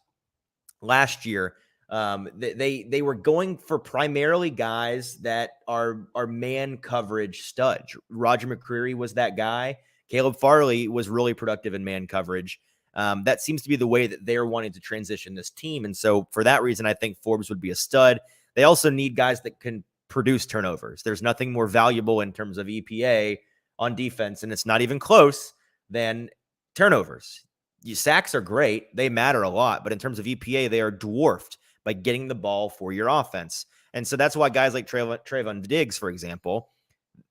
last year, they were going for primarily guys that are man coverage studs. Roger McCreary was that guy. Caleb Farley was really productive in man coverage. That seems to be the way that they're wanting to transition this team. And so for that reason, I think Forbes would be a stud. They also need guys that can produce turnovers. There's nothing more valuable in terms of EPA on defense, and it's not even close, than turnovers. Sacks are great. They matter a lot. But in terms of EPA, they are dwarfed by getting the ball for your offense. And so that's why guys like Trayvon Diggs, for example,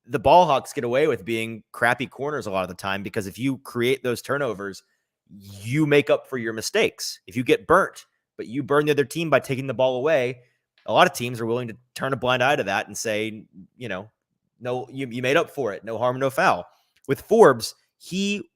the ball hawks get away with being crappy corners a lot of the time, because if you create those turnovers, you make up for your mistakes. If you get burnt, but you burn the other team by taking the ball away, a lot of teams are willing to turn a blind eye to that and say, no, you made up for it. No harm, no foul. With Forbes, he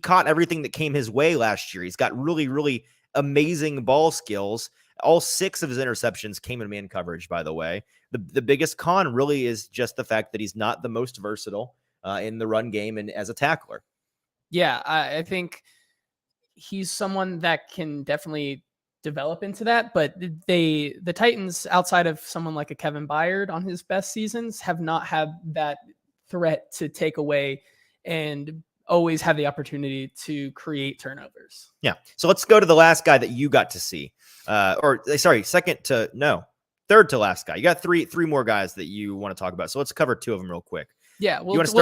caught everything that came his way last year. He's got really, really amazing ball skills. All 6 of his interceptions came in man coverage, by the way. The biggest con really is just the fact that he's not the most versatile in the run game and as a tackler. Yeah, I think he's someone that can definitely develop into that, but the Titans, outside of someone like a Kevin Byard on his best seasons, have not had that threat to take away and always have the opportunity to create turnovers. Yeah. So let's go to the last guy that you got to see. Third to last guy. You got three more guys that you want to talk about. So let's cover 2 of them real quick. Yeah, let's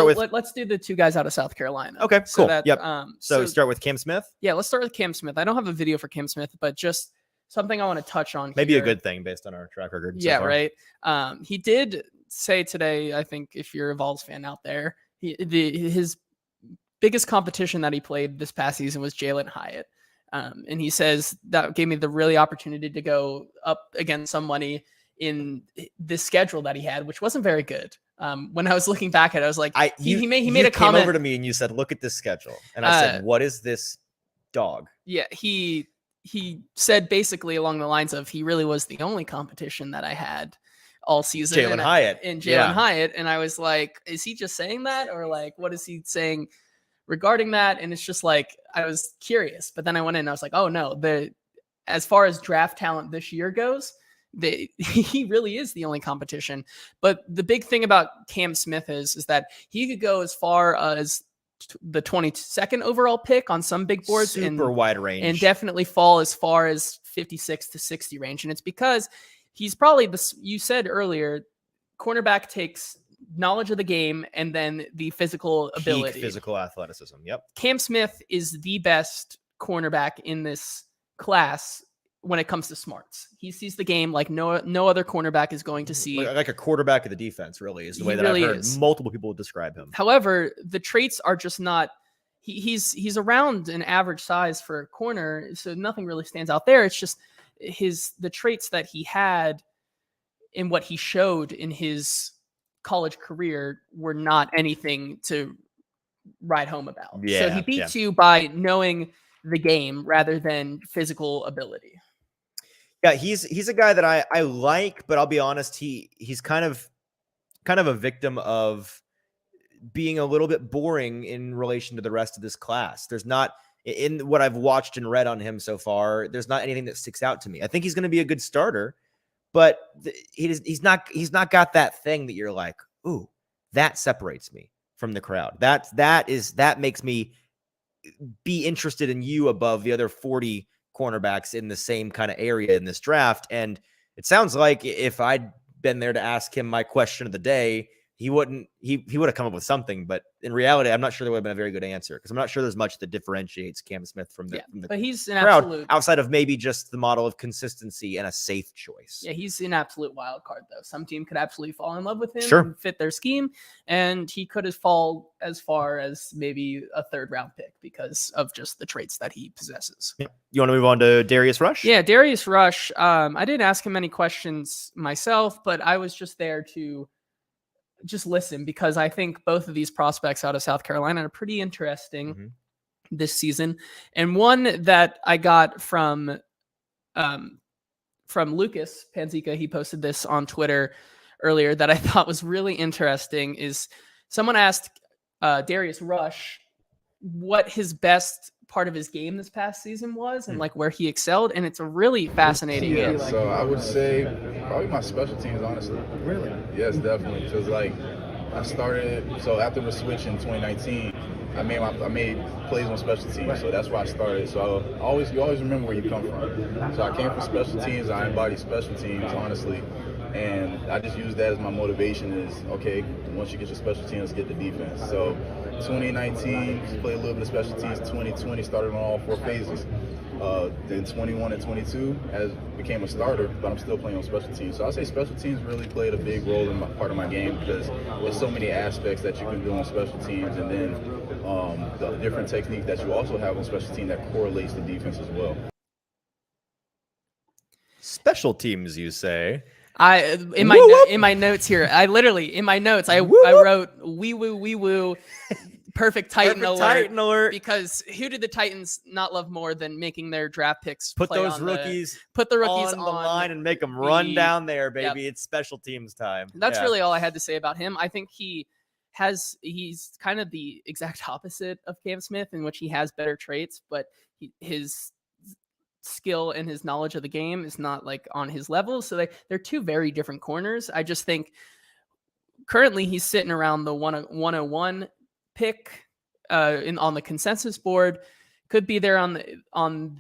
do the 2 guys out of South Carolina. Okay, cool. So Yep. So start with Cam Smith. Yeah, let's start with Cam Smith. I don't have a video for Cam Smith, but just something I want to touch on. Maybe here. A good thing based on our track record. Yeah, so far. right. He did say today, I think if you're a Vols fan out there, his biggest competition that he played this past season was Jalen Hyatt. And he says that gave me the really opportunity to go up against somebody in this schedule that he had, which wasn't very good. When I was looking back at it, I was like, he made a comment over to me and you said, look at this schedule. And I said, what is this dog? Yeah. He said basically along the lines of, he really was the only competition that I had all season. Jalen Hyatt. Hyatt. And I was like, is he just saying that? Or like, what is he saying regarding that? And it's just like, I was curious, but then I went in and I was like, oh no, as far as draft talent this year goes, he really is the only competition. But the big thing about Cam Smith is that he could go as far as the 22nd overall pick on some big boards, super wide range, and definitely fall as far as 56 to 60 range. And it's because he's probably you said earlier, cornerback takes knowledge of the game and then the physical ability, peak physical athleticism. Yep. Cam Smith is the best cornerback in this class when it comes to smarts. He sees the game like no other cornerback is going to see. Like a quarterback of the defense, really, is the way that really I've heard multiple people describe him. However, the traits are just not, he's around an average size for a corner, so nothing really stands out there. It's just the traits that he had in what he showed in his college career were not anything to write home about. So he beats you by knowing the game rather than physical ability. Yeah, he's a guy that I like, but I'll be honest, he's kind of a victim of being a little bit boring in relation to the rest of this class. There's not, in what I've watched and read on him so far, there's not anything that sticks out to me. I think he's going to be a good starter, but he's not got that thing that you're like, ooh, that separates me from the crowd. That makes me be interested in you above the other 40 cornerbacks in the same kind of area in this draft. And it sounds like if I'd been there to ask him my question of the day, he would have come up with something, but in reality, I'm not sure there would have been a very good answer because I'm not sure there's much that differentiates Cam Smith from the but he's an crowd absolute, outside of maybe just the model of consistency and a safe choice. Yeah, he's an absolute wild card though. Some team could absolutely fall in love with him Sure. and fit their scheme, and he could fall as far as maybe a 3rd round pick because of just the traits that he possesses. Yeah. You want to move on to Darius Rush? Yeah, Darius Rush. I didn't ask him any questions myself, but I was just there to just listen because I think both of these prospects out of South Carolina are pretty interesting this season. And one that I got from Lucas Panzica, he posted this on Twitter earlier that I thought was really interesting is someone asked Darius Rush what his best part of his game this past season was and like where he excelled, and it's a really fascinating game. So I would say probably my special teams, honestly. Really? Yes, definitely. Because like I started, so after the switch in 2019, I made plays on special teams, so that's why I started. So you always remember where you come from. So I came from special teams. I embody special teams, honestly. And I just use that as my motivation is, okay, once you get your special teams, get the defense. So 2019, played a little bit of special teams. 2020, started on all 4 phases. Then 21 and 22 became a starter, but I'm still playing on special teams. So I'll say special teams really played a big role in part of my game because there's so many aspects that you can do on special teams, and then the different technique that you also have on special team that correlates to defense as well. Special teams, you say? In my notes here, I wrote wee woo perfect Titan alert because who did the Titans not love more than making their draft picks put the rookies on the line and make them run down there, baby. It's special teams time. That's really all I had to say about him. I think he's kind of the exact opposite of Cam Smith in which he has better traits, but his skill and his knowledge of the game is not like on his level. So they're 2 very different corners. I just think currently he's sitting around the 101 pick on the consensus board. Could be there on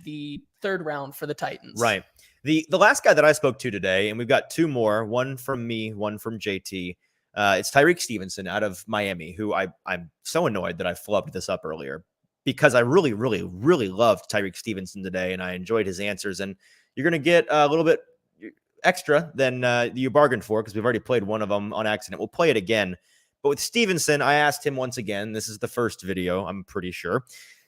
the 3rd round for the Titans. Right. The last guy that I spoke to today, and we've got 2 more, one from me, one from JT. It's Tyreek Stevenson out of Miami, who I'm so annoyed that I flubbed this up earlier, because I really, really, really loved Tyreek Stevenson today, and I enjoyed his answers. And you're going to get a little bit extra than you bargained for because we've already played one of them on accident. We'll play it again. But with Stevenson, I asked him once again, this is the first video, I'm pretty sure.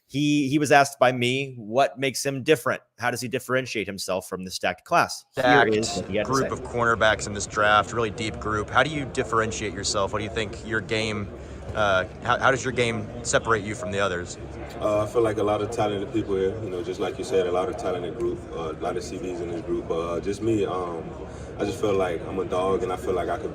He was asked by me, what makes him different? How does he differentiate himself from the stacked class? Stacked group of cornerbacks in this draft, really deep group. How do you differentiate yourself? What do you think your game, how does your game separate you from the others? I feel like a lot of talented people here, just like you said, a lot of talented group, a lot of CBs in this group. Just me, I just feel like I'm a dog, and I feel like I could,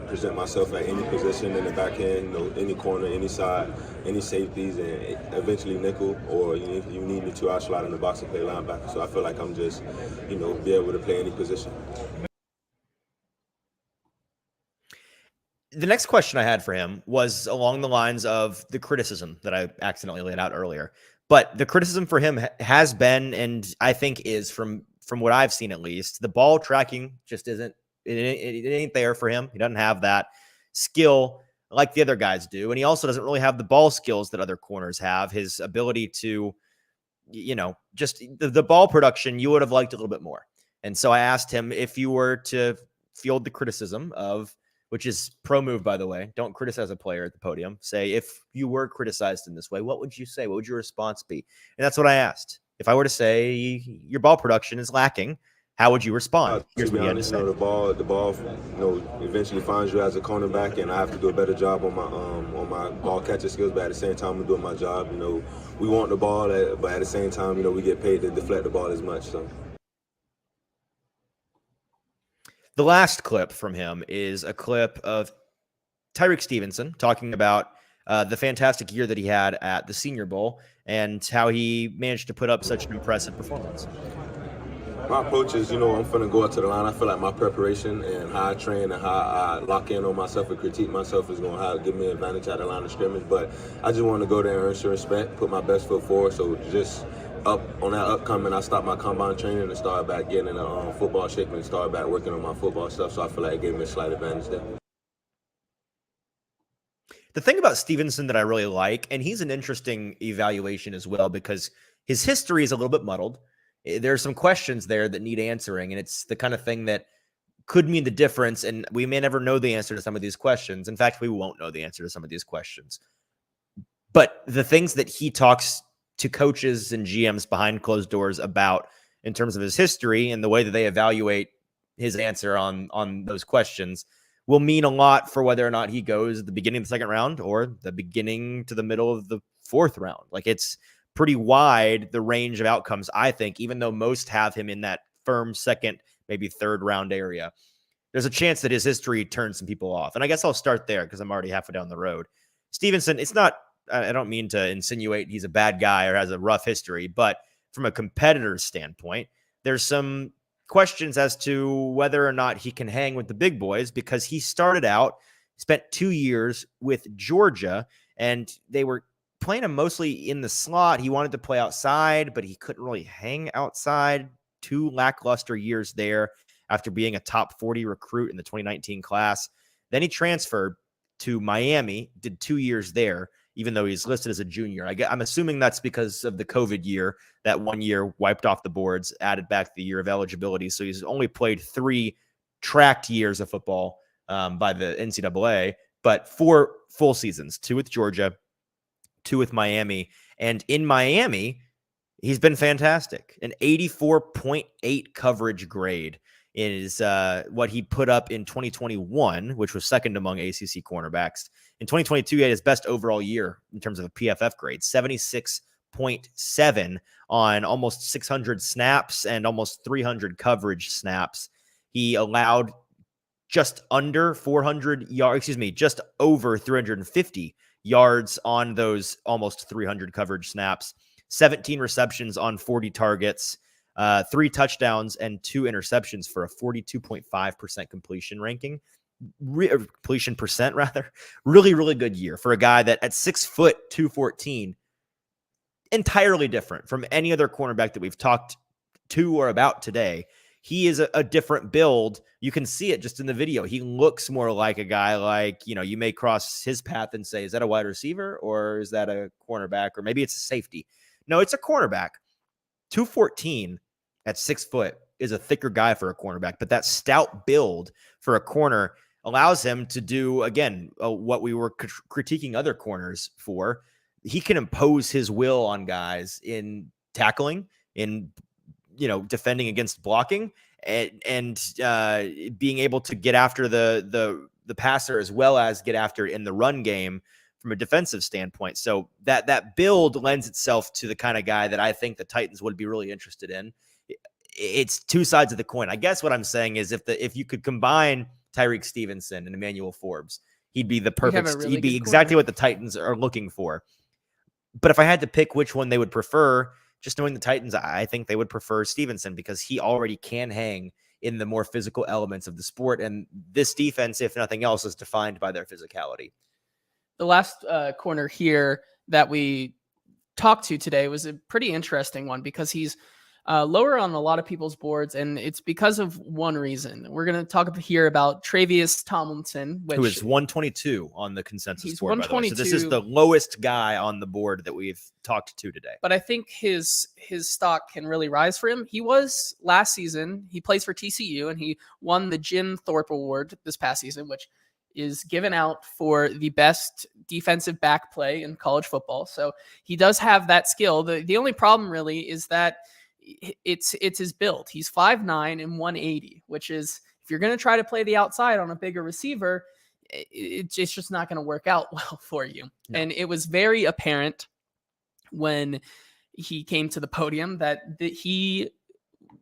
present myself at any position in the back end, any corner, any side, any safeties, and eventually nickel, or if you need me to, I'll slide in the box and play linebacker. So I feel like I'm just, be able to play any position. The next question I had for him was along the lines of the criticism that I accidentally laid out earlier. But the criticism for him has been, and I think is from what I've seen at least, the ball tracking just isn't, it ain't there for him. He doesn't have that skill like the other guys do. And he also doesn't really have the ball skills that other corners have. His ability to, just the ball production, you would have liked a little bit more. And so I asked him if you were to field the criticism of which is pro move, by the way. Don't criticize a player at the podium. Say, if you were criticized in this way, what would you say? What would your response be? And that's what I asked. If I were to say your ball production is lacking, how would you respond? Here's what he had to say. The ball, eventually finds you as a cornerback, and I have to do a better job on my ball catching skills. But at the same time, I'm doing my job. We want the ball, but at the same time, we get paid to deflect the ball as much. So. The last clip from him is a clip of Tyreek Stevenson talking about the fantastic year that he had at the Senior Bowl and how he managed to put up such an impressive performance. My approach is, I'm going to go up to the line. I feel like my preparation and how I train and how I lock in on myself and critique myself is going to give me an advantage at the line of scrimmage. But I just want to go there and earn some respect, put my best foot forward. So just up on that upcoming, I stopped my combine training and started back getting in the football shape and started back working on my football stuff. So I feel like it gave me a slight advantage there. The thing about Stevenson that I really like, and he's an interesting evaluation as well because his history is a little bit muddled. There's some questions there that need answering, and it's the kind of thing that could mean the difference, and we may never know the answer to some of these questions. In fact, we won't know the answer to some of these questions. But the things that he talks to coaches and GMs behind closed doors about in terms of his history and the way that they evaluate his answer on those questions will mean a lot for whether or not he goes at the beginning of the second round or the beginning to the middle of the fourth round. Like, it's pretty wide, the range of outcomes, I think, even though most have him in that firm second, maybe third round area. There's a chance that his history turns some people off. And I guess I'll start there because I'm already halfway down the road. Stevenson, it's not, I don't mean to insinuate he's a bad guy or has a rough history, but from a competitor's standpoint, there's some questions as to whether or not he can hang with the big boys because he started out, spent 2 years with Georgia, and they were playing him mostly in the slot. He wanted to play outside, but he couldn't really hang outside. 2 lackluster years there after being a top 40 recruit in the 2019 class. Then he transferred to Miami, did 2 years there, even though he's listed as a junior. I'm assuming that's because of the COVID year. That 1 year wiped off the boards, added back the year of eligibility. So he's only played 3 tracked years of football by the NCAA, but 4 full seasons, 2 with Georgia, 2 with Miami. And in Miami, he's been fantastic. An 84.8 coverage grade is what he put up in 2021, which was second among ACC cornerbacks. In 2022, he had his best overall year in terms of a PFF grade, 76.7 on almost 600 snaps and almost 300 coverage snaps. He allowed just under 400 yards, just over 350 yards on those almost 300 coverage snaps, 17 receptions on 40 targets, 3 touchdowns and 2 interceptions for a 42.5% completion ranking. Completion percent, rather. Really, really good year for a guy that at 6 foot 214, entirely different from any other cornerback that we've talked to or about today. He is a different build. You can see it just in the video. He looks more like a guy like, you may cross his path and say, is that a wide receiver or is that a cornerback? Or maybe it's a safety. No, it's a cornerback. 214 at 6 foot is a thicker guy for a cornerback, but that stout build for a corner allows him to do, again, what we were critiquing other corners for. He can impose his will on guys in tackling, in defending against blocking, and being able to get after the passer as well as get after it in the run game from a defensive standpoint. So that build lends itself to the kind of guy that I think the Titans would be really interested in. It's 2 sides of the coin. I guess what I'm saying is if you could combine Tyreek Stevenson and Emmanuel Forbes, he'd be the perfect, he'd be exactly what the Titans are looking for. But if I had to pick which one they would prefer, just knowing the Titans, I think they would prefer Stevenson because he already can hang in the more physical elements of the sport. And this defense, if nothing else, is defined by their physicality. The last corner here that we talked to today was a pretty interesting one because he's lower on a lot of people's boards, and it's because of one reason. We're going to talk here about Travius Tomlinson, who is 122 on the consensus board, 122. by the way. So this is the lowest guy on the board that we've talked to today. But I think his stock can really rise for him. He was last season, he plays for TCU, and he won the Jim Thorpe Award this past season, which is given out for the best defensive back play in college football. So he does have that skill. The only problem really is that it's his build. He's 5'9" and 180, which is, if you're going to try to play the outside on a bigger receiver, it's just not going to work out well for you. No. And it was very apparent when he came to the podium that he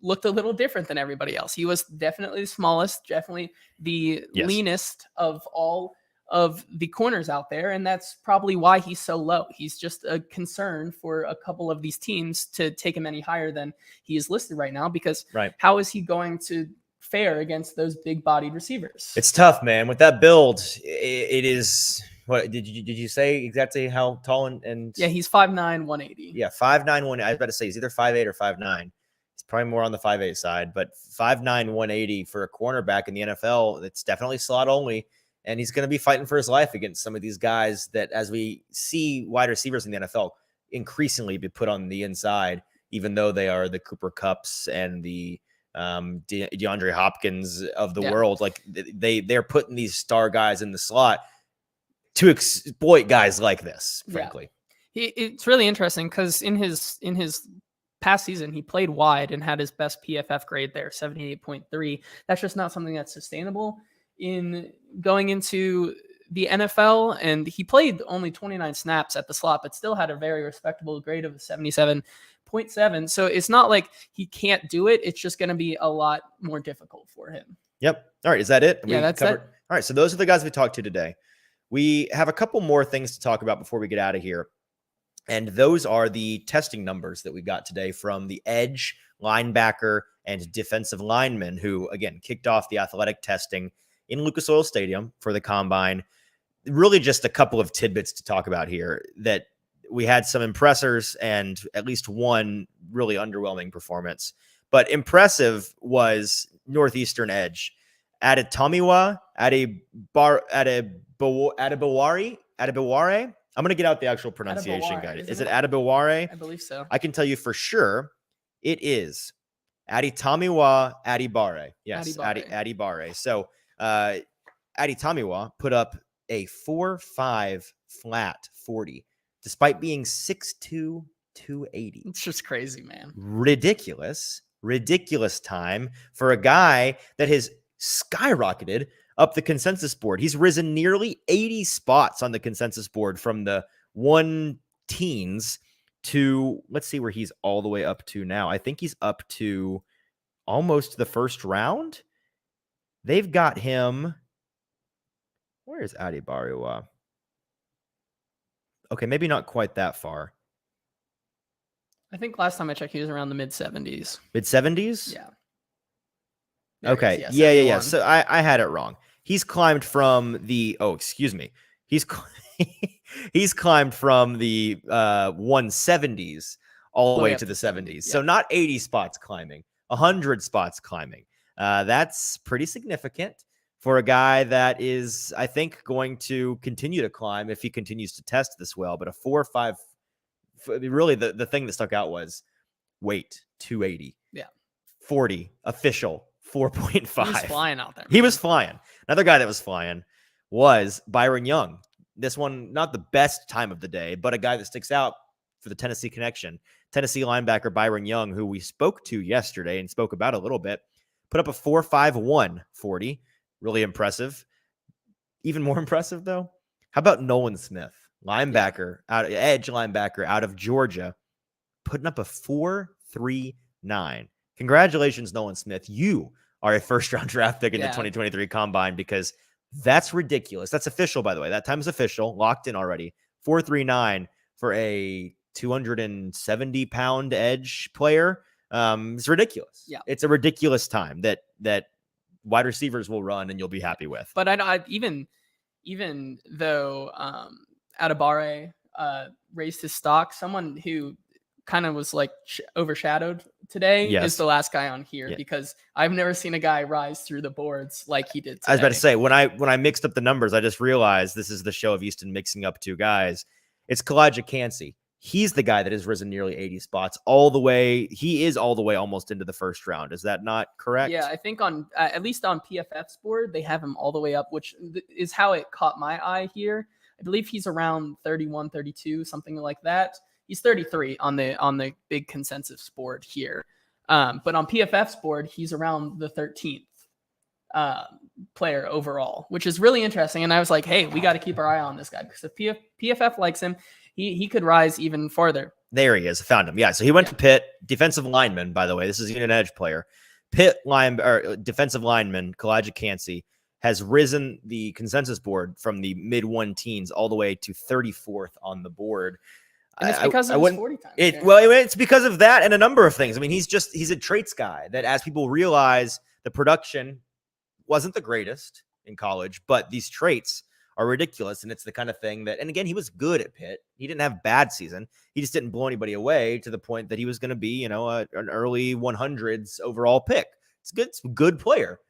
looked a little different than everybody else. He was definitely the smallest, definitely the leanest of all of the corners out there. And that's probably why he's so low. He's just a concern for a couple of these teams to take him any higher than he is listed right now, because how is he going to fare against those big bodied receivers? It's tough, man. With that build, it is. What did you say exactly how tall and yeah, he's 5'9", 180. Yeah, 5'9", 180. I was about to say he's either 5'8" or 5'9". He's probably more on the 5'8" side, but 5'9", 180 for a cornerback in the NFL, it's definitely slot only. And he's going to be fighting for his life against some of these guys that, as we see wide receivers in the NFL increasingly be put on the inside, even though they are the Cooper Kupps and the DeAndre Hopkins of the world. Like they're putting these star guys in the slot to exploit guys like this, frankly. Yeah. It's really interesting because in his past season, he played wide and had his best PFF grade there, 78.3. That's just not something that's sustainable in going into the NFL. And he played only 29 snaps at the slot, but still had a very respectable grade of 77.7. So it's not like he can't do it. It's just going to be a lot more difficult for him. Yep. All right. Is that it? Yeah, that's it. All right. So those are the guys we talked to today. We have a couple more things to talk about before we get out of here. And those are the testing numbers that we got today from the edge, linebacker, and defensive linemen who, again, kicked off the athletic testing in Lucas Oil Stadium for the Combine. Really just a couple of tidbits to talk about here, that we had some impressors and at least one really underwhelming performance. But impressive was Northeastern edge. Adetomiwa, Adebaware. I'm going to get out the actual pronunciation guide. Is it Adebaware? I believe so. I can tell you for sure it is Adetomiwa Adibare. Yes, Adibare. So Adetomiwa put up a 4.5 flat 40, despite being 6'2", 280. It's just crazy, man. Ridiculous time for a guy that has skyrocketed up the consensus board. He's risen nearly 80 spots on the consensus board from the 1-teens to, let's see where he's all the way up to now. I think he's up to almost the first round. They've got him. Where is Adibariwa? Okay, maybe not quite that far. I think last time I checked, he was around the mid-70s. Mid-70s? Yeah. Okay. Yeah. So I had it wrong. He's climbed from the He's climbed from the 170s all the way to the 70s. Yeah. So not 80 spots climbing, 100 spots climbing. That's pretty significant for a guy that is, I think, going to continue to climb if he continues to test this well. But a 4.5, really the thing that stuck out was weight, 280. Yeah. 40, official, 4.5. He was flying out there. Man. He was flying. Another guy that was flying was Byron Young. This one, not the best time of the day, but a guy that sticks out for the Tennessee connection. Tennessee linebacker Byron Young, who we spoke to yesterday and spoke about a little bit, put up a 4.51 40. Really impressive. Even more impressive, though, how about Nolan Smith, linebacker, edge linebacker out of Georgia, putting up a 4.39. Congratulations, Nolan Smith. You are a first-round draft pick in the 2023 Combine, because that's ridiculous. That's official, by the way. That time is official, locked in already. 4.39 for a 270-pound edge player. It's ridiculous. Yeah. It's a ridiculous time that wide receivers will run and you'll be happy with. But I even though Adibare raised his stock, someone who kind of was like overshadowed today is the last guy on here, because I've never seen a guy rise through the boards like he did today. I was about to say, when I mixed up the numbers, I just realized this is the show of Easton mixing up two guys. It's Kalijah Cansey. he's the guy that has risen nearly 80 spots all the way. He is all the way almost into the first round. Is that not correct? Yeah, I think on at least on PFF's board, they have him all the way up, which is how it caught my eye here. I believe he's around 31, 32, something like that. He's 33 on the big consensus board here. But on PFF's board, he's around the 13th player overall, which is really interesting. And I was like, hey, we got to keep our eye on this guy, because if PFF likes him, he could rise even farther. There he is. I found him. Yeah. So he went to Pitt, defensive lineman, by the way. This is an edge player. Pitt defensive lineman, Kalijah Cansey, has risen the consensus board from the mid 1 teens all the way to 34th on the board. And it's because of his 40 time. It's because of that and a number of things. I mean, he's a traits guy that, as people realize, the production wasn't the greatest in college, but these traits are ridiculous. And it's the kind of thing that, and again, he was good at Pitt. He didn't have a bad season. He just didn't blow anybody away to the point that he was going to be, an early 100s overall pick. It's a good player,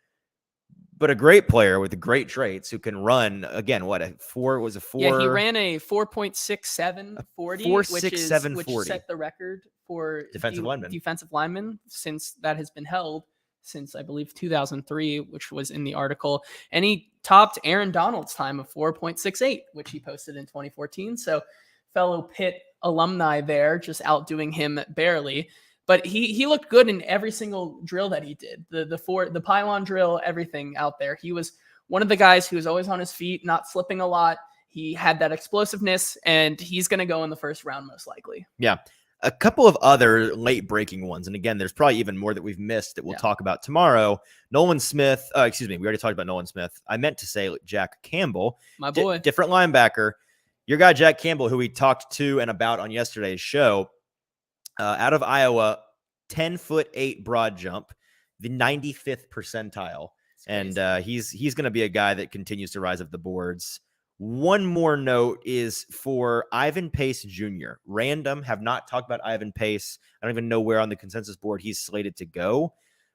but a great player with the great traits who can run, again, Yeah, he ran a 4.67 40, 4.67 which 40. set the record for Defensive lineman since that has been held since, I believe, 2003, which was in the article. And he topped Aaron Donald's time of 4.68, which he posted in 2014. So fellow Pitt alumni there, just outdoing him barely. But he looked good in every single drill that he did. The pylon drill, everything out there. He was one of the guys who was always on his feet, not slipping a lot. He had that explosiveness, and he's going to go in the first round most likely. Yeah. A couple of other late breaking ones. And again, there's probably even more that we've missed that we'll talk about tomorrow. Nolan Smith. We already talked about Nolan Smith. I meant to say Jack Campbell. My boy. Different linebacker. Your guy, Jack Campbell, who we talked to and about on yesterday's show, out of Iowa, 10'8" broad jump, the 95th percentile. And he's going to be a guy that continues to rise up the boards. One more note is for Ivan Pace Jr. Random have not talked about Ivan Pace. I don't even know where on the consensus board he's slated to go,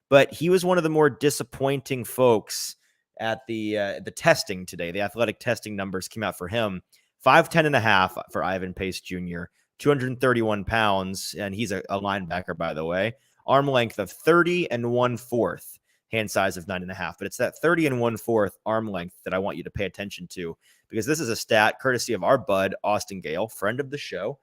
but he was one of the more disappointing folks at the testing today. The athletic testing numbers came out for him. 5'10.5" for Ivan Pace Jr., 231 pounds, and he's a linebacker, by the way. Arm length of 30 1/4, hand size of 9.5. But it's that 30 1/4 arm length that I want you to pay attention to, because this is a stat courtesy of our bud, Austin Gale, friend of the show,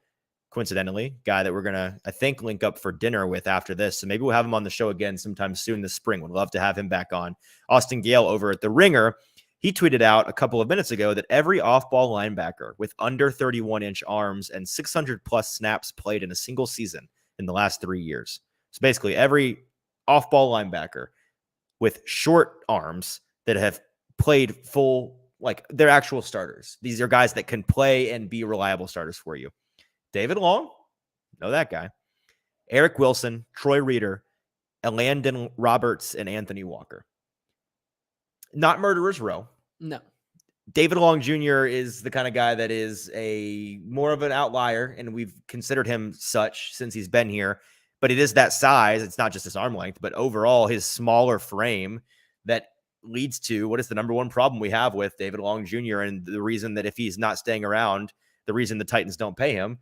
coincidentally, guy that we're going to, I think, link up for dinner with after this. So maybe we'll have him on the show again sometime soon this spring. Would love to have him back on. Austin Gale over at The Ringer, he tweeted out a couple of minutes ago that every off-ball linebacker with under 31-inch arms and 600-plus snaps played in a single season in the last 3 years. So basically, every off-ball linebacker with short arms that have played full, like they're actual starters. These are guys that can play and be reliable starters for you. David Long, know that guy. Eric Wilson, Troy Reeder, Landon Roberts, and Anthony Walker. Not Murderers Row. No. David Long Jr. is the kind of guy that is more of an outlier, and we've considered him such since he's been here. But it is that size. It's not just his arm length, but overall his smaller frame that leads to what is the number one problem we have with David Long Jr. And the reason that if he's not staying around, the reason the Titans don't pay him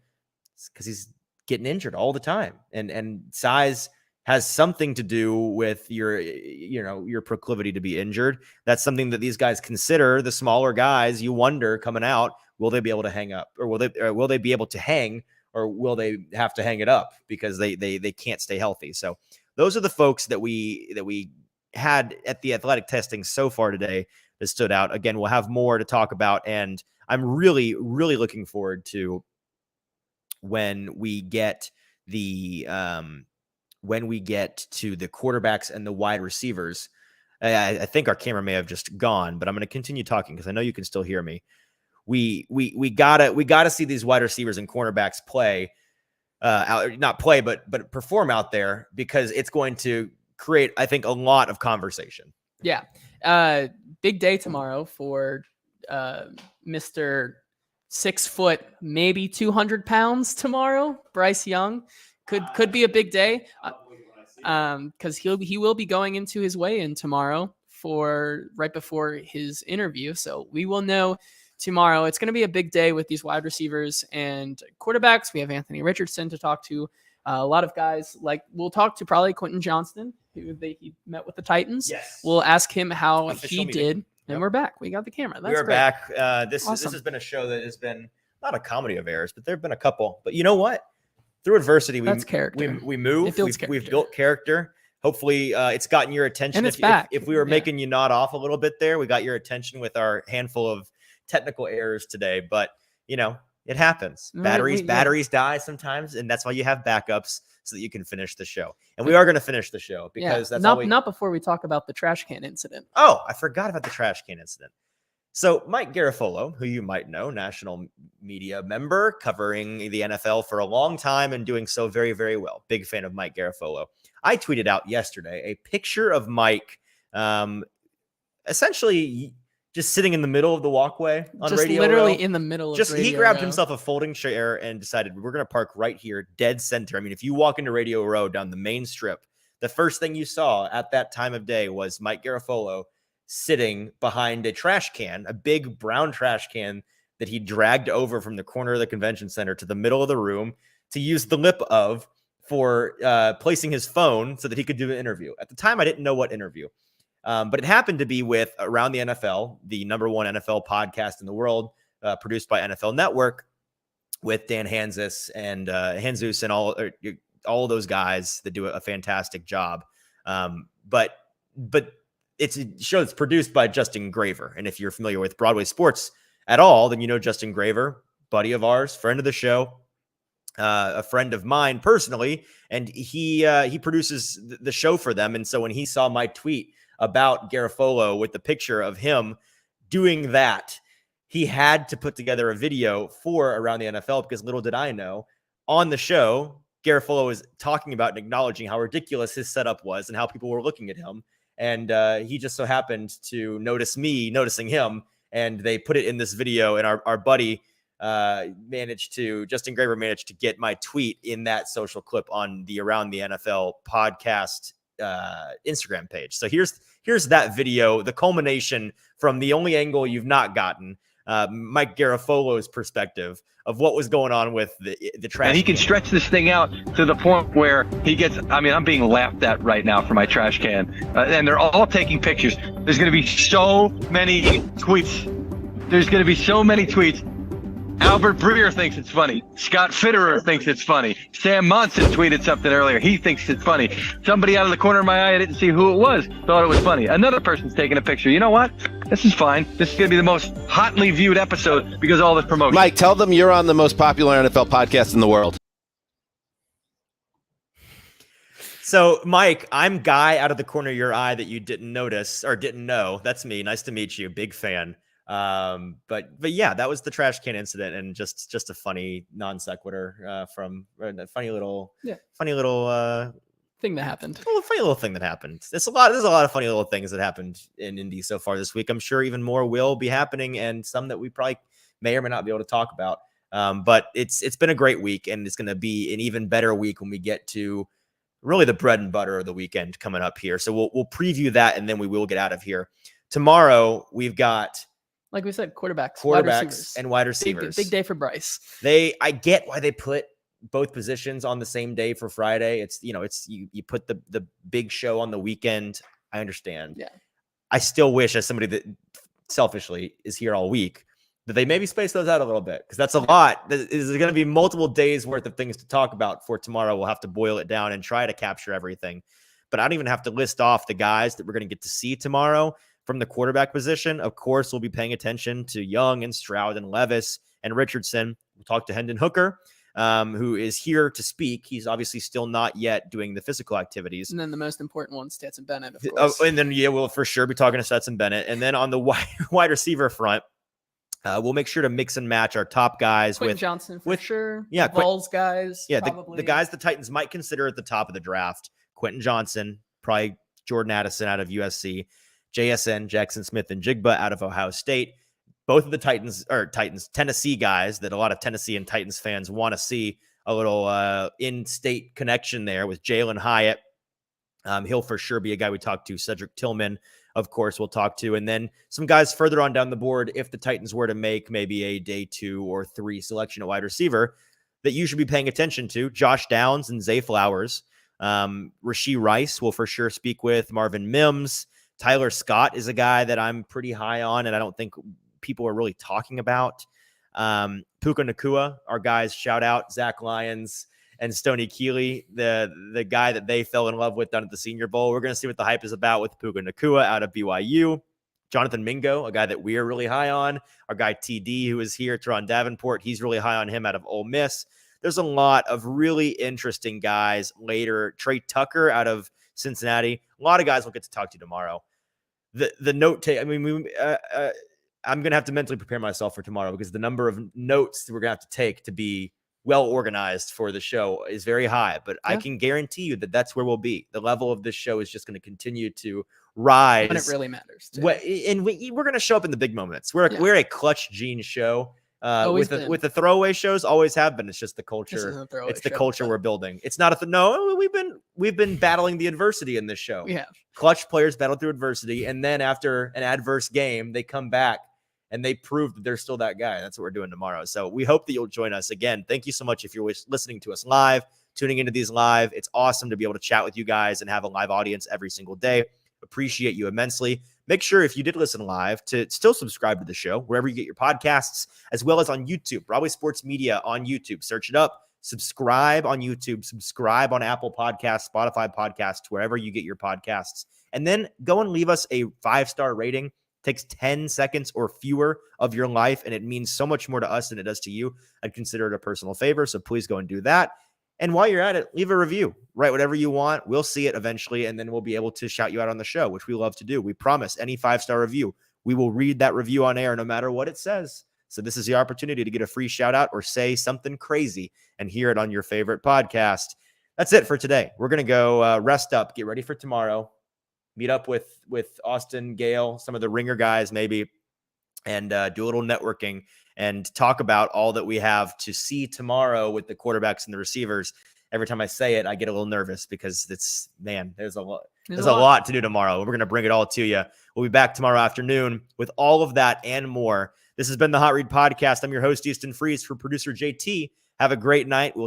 is because he's getting injured all the time. And size has something to do with your proclivity to be injured. That's something that these guys consider. The smaller guys, you wonder coming out, will they be able to hang up, or will they be able to hang, or will they have to hang it up because they can't stay healthy? So those are the folks that we had at the athletic testing so far today that stood out. Again, we'll have more to talk about, and I'm really, really looking forward to when we get to the quarterbacks and the wide receivers. I think our camera may have just gone, but I'm going to continue talking because I know you can still hear me. We gotta see these wide receivers and cornerbacks play, not play, but perform out there, because it's going to create, I think, a lot of conversation. Yeah. Big day tomorrow for Mr. 6 foot, maybe 200 pounds tomorrow. Bryce Young could be a big day, because he will be going into his weigh-in tomorrow right before his interview. So we will know tomorrow. It's going to be a big day with these wide receivers and quarterbacks. We have Anthony Richardson to talk to. A lot of guys, like we'll talk to probably Quentin Johnston, who he met with the Titans. Yes. We'll ask him how Official he meeting. did. And we're back. We got the camera. That's we are great. back. This has been a show that has been not a comedy of errors, but there have been a couple. But you know what? Through adversity, we move. We've built character. Hopefully, it's gotten your attention. And it's back. If we were making you nod off a little bit there, we got your attention with our handful of technical errors today. But it happens. Batteries die sometimes, and that's why you have backups so that you can finish the show. And we are going to finish the show because that's not before we talk about the trash can incident. Oh, I forgot about the trash can incident. So Mike Garafolo, who you might know, national media member covering the NFL for a long time and doing so very, very well. Big fan of Mike Garafolo. I tweeted out yesterday a picture of Mike essentially just sitting in the middle of the walkway on just Radio literally Row. in the middle of He Radio grabbed Row. himself a folding chair and decided we're going to park right here, dead center. I mean, if you walk into Radio Row down the main strip, the first thing you saw at that time of day was Mike Garafolo sitting behind a trash can, a big brown trash can that he dragged over from the corner of the convention center to the middle of the room to use the lip of for placing his phone so that he could do an interview. At the time, I didn't know what interview. But it happened to be with Around the NFL, the #1 NFL podcast in the world, produced by NFL Network, with Dan Hanzus and Hanzus and all those guys that do a fantastic job. But it's a show that's produced by Justin Graver. And if you're familiar with Broadway sports at all, then you know Justin Graver, buddy of ours, friend of the show, a friend of mine personally, and he produces the show for them. And so when he saw my tweet about Garafolo with the picture of him doing that, he had to put together a video for Around the NFL, because little did I know, on the show, Garafolo was talking about and acknowledging how ridiculous his setup was and how people were looking at him. And he just so happened to notice me noticing him, and they put it in this video, and our buddy Justin Graver managed to get my tweet in that social clip on the Around the NFL podcast Instagram page. So here's that video, the culmination from the only angle you've not gotten, Mike Garafolo's perspective of what was going on with the trash. And he can stretch this thing out to the point where he gets, I mean, I'm being laughed at right now for my trash can. And they're all taking pictures. There's going to be so many tweets. There's going to be so many tweets. Albert Breer thinks it's funny. Scott Fitterer thinks it's funny. Sam Monson tweeted something earlier. He thinks it's funny. Somebody out of the corner of my eye, I didn't see who it was, thought it was funny. Another person's taking a picture. You know what? This is fine. This is going to be the most hotly viewed episode because of all this promotion. Mike, tell them you're on the most popular NFL podcast in the world. So, Mike, I'm Guy out of the corner of your eye that you didn't notice or didn't know. That's me. Nice to meet you. Big fan. But yeah, that was the trash can incident, and just a funny non sequitur from a funny little thing that happened. Well, a funny little thing that happened. There's a lot of funny little things that happened in Indy so far this week. I'm sure even more will be happening, and some that we probably may or may not be able to talk about. But it's been a great week, and it's going to be an even better week when we get to really the bread and butter of the weekend coming up here. So we'll preview that, and then we will get out of here. Tomorrow we've got, like we said, quarterbacks and wide receivers. Big day for Bryce. I get why they put both positions on the same day for Friday. It's you put the big show on the weekend. I understand. Yeah. I still wish, as somebody that selfishly is here all week, that they maybe space those out a little bit, because that's a lot. There's going to be multiple days worth of things to talk about for tomorrow. We'll have to boil it down and try to capture everything. But I don't even have to list off the guys that we're going to get to see tomorrow from the quarterback position. Of course, we'll be paying attention to Young and Stroud and Levis and Richardson. We'll talk to Hendon Hooker, who is here to speak. He's obviously still not yet doing the physical activities. And then the most important one, Stetson Bennett, of course. And then, we'll for sure be talking to Stetson Bennett. And then on the wide receiver front, we'll make sure to mix and match our top guys Quentin with Johnson for sure. Yeah, Vols guys. Yeah, the guys the Titans might consider at the top of the draft. Quentin Johnson, probably Jordan Addison out of USC, JSN, Jackson Smith and Jigba out of Ohio State. Both of the Tennessee guys that a lot of Tennessee and Titans fans want to see a little in-state connection there with Jalen Hyatt. He'll for sure be a guy we talk to. Cedric Tillman, of course, we'll talk to. And then some guys further on down the board, if the Titans were to make maybe a day 2 or 3 selection at wide receiver, that you should be paying attention to. Josh Downs and Zay Flowers. Rashee Rice will for sure speak with. Marvin Mims. Tyler Scott is a guy that I'm pretty high on, and I don't think people are really talking about. Puka Nacua, our guys, shout out Zach Lyons and Stoney Keeley, the guy that they fell in love with down at the Senior Bowl. We're going to see what the hype is about with Puka Nacua out of BYU. Jonathan Mingo, a guy that we are really high on. Our guy TD, who is here, Teron Davenport, he's really high on him out of Ole Miss. There's a lot of really interesting guys later. Trey Tucker out of Cincinnati. A lot of guys we'll get to talk to tomorrow. The note take, I mean, I'm going to have to mentally prepare myself for tomorrow because the number of notes that we're going to have to take to be well organized for the show is very high, but I can guarantee you that that's where we'll be. The level of this show is just going to continue to rise when it really matters. And we're going to show up in the big moments. We're a clutch gene show. With the throwaway shows, always have been. It's just the culture. It's the culture we're building. It's not no. We've been battling the adversity in this show. We have clutch players battle through adversity, and then after an adverse game, they come back and they prove that they're still that guy. That's what we're doing tomorrow. So we hope that you'll join us again. Thank you so much if you're listening to us live, tuning into these live. It's awesome to be able to chat with you guys and have a live audience every single day. Appreciate you immensely. Make sure if you did listen live to still subscribe to the show wherever you get your podcasts, as well as on YouTube. Broadway Sports Media on YouTube. Search it up. Subscribe on YouTube. Subscribe on Apple Podcasts, Spotify Podcasts, wherever you get your podcasts. And then go and leave us a 5-star rating. Takes 10 seconds or fewer of your life, and it means so much more to us than it does to you. I'd consider it a personal favor, so please go and do that. And while you're at it, leave a review. Write whatever you want. We'll see it eventually, and then we'll be able to shout you out on the show, which we love to do. We promise any 5-star review, we will read that review on air no matter what it says. So this is the opportunity to get a free shout out or say something crazy and hear it on your favorite podcast. That's it for today. We're going to go rest up, get ready for tomorrow. Meet up with Austin, Gale, some of the Ringer guys maybe, and do a little networking and talk about all that we have to see tomorrow with the quarterbacks and the receivers. Every time I say it, I get a little nervous because there's a lot to do tomorrow. We're going to bring it all to you. We'll be back tomorrow afternoon with all of that and more. This has been the Hot Read Podcast. I'm your host, Easton Freeze, for producer JT. Have a great night. We'll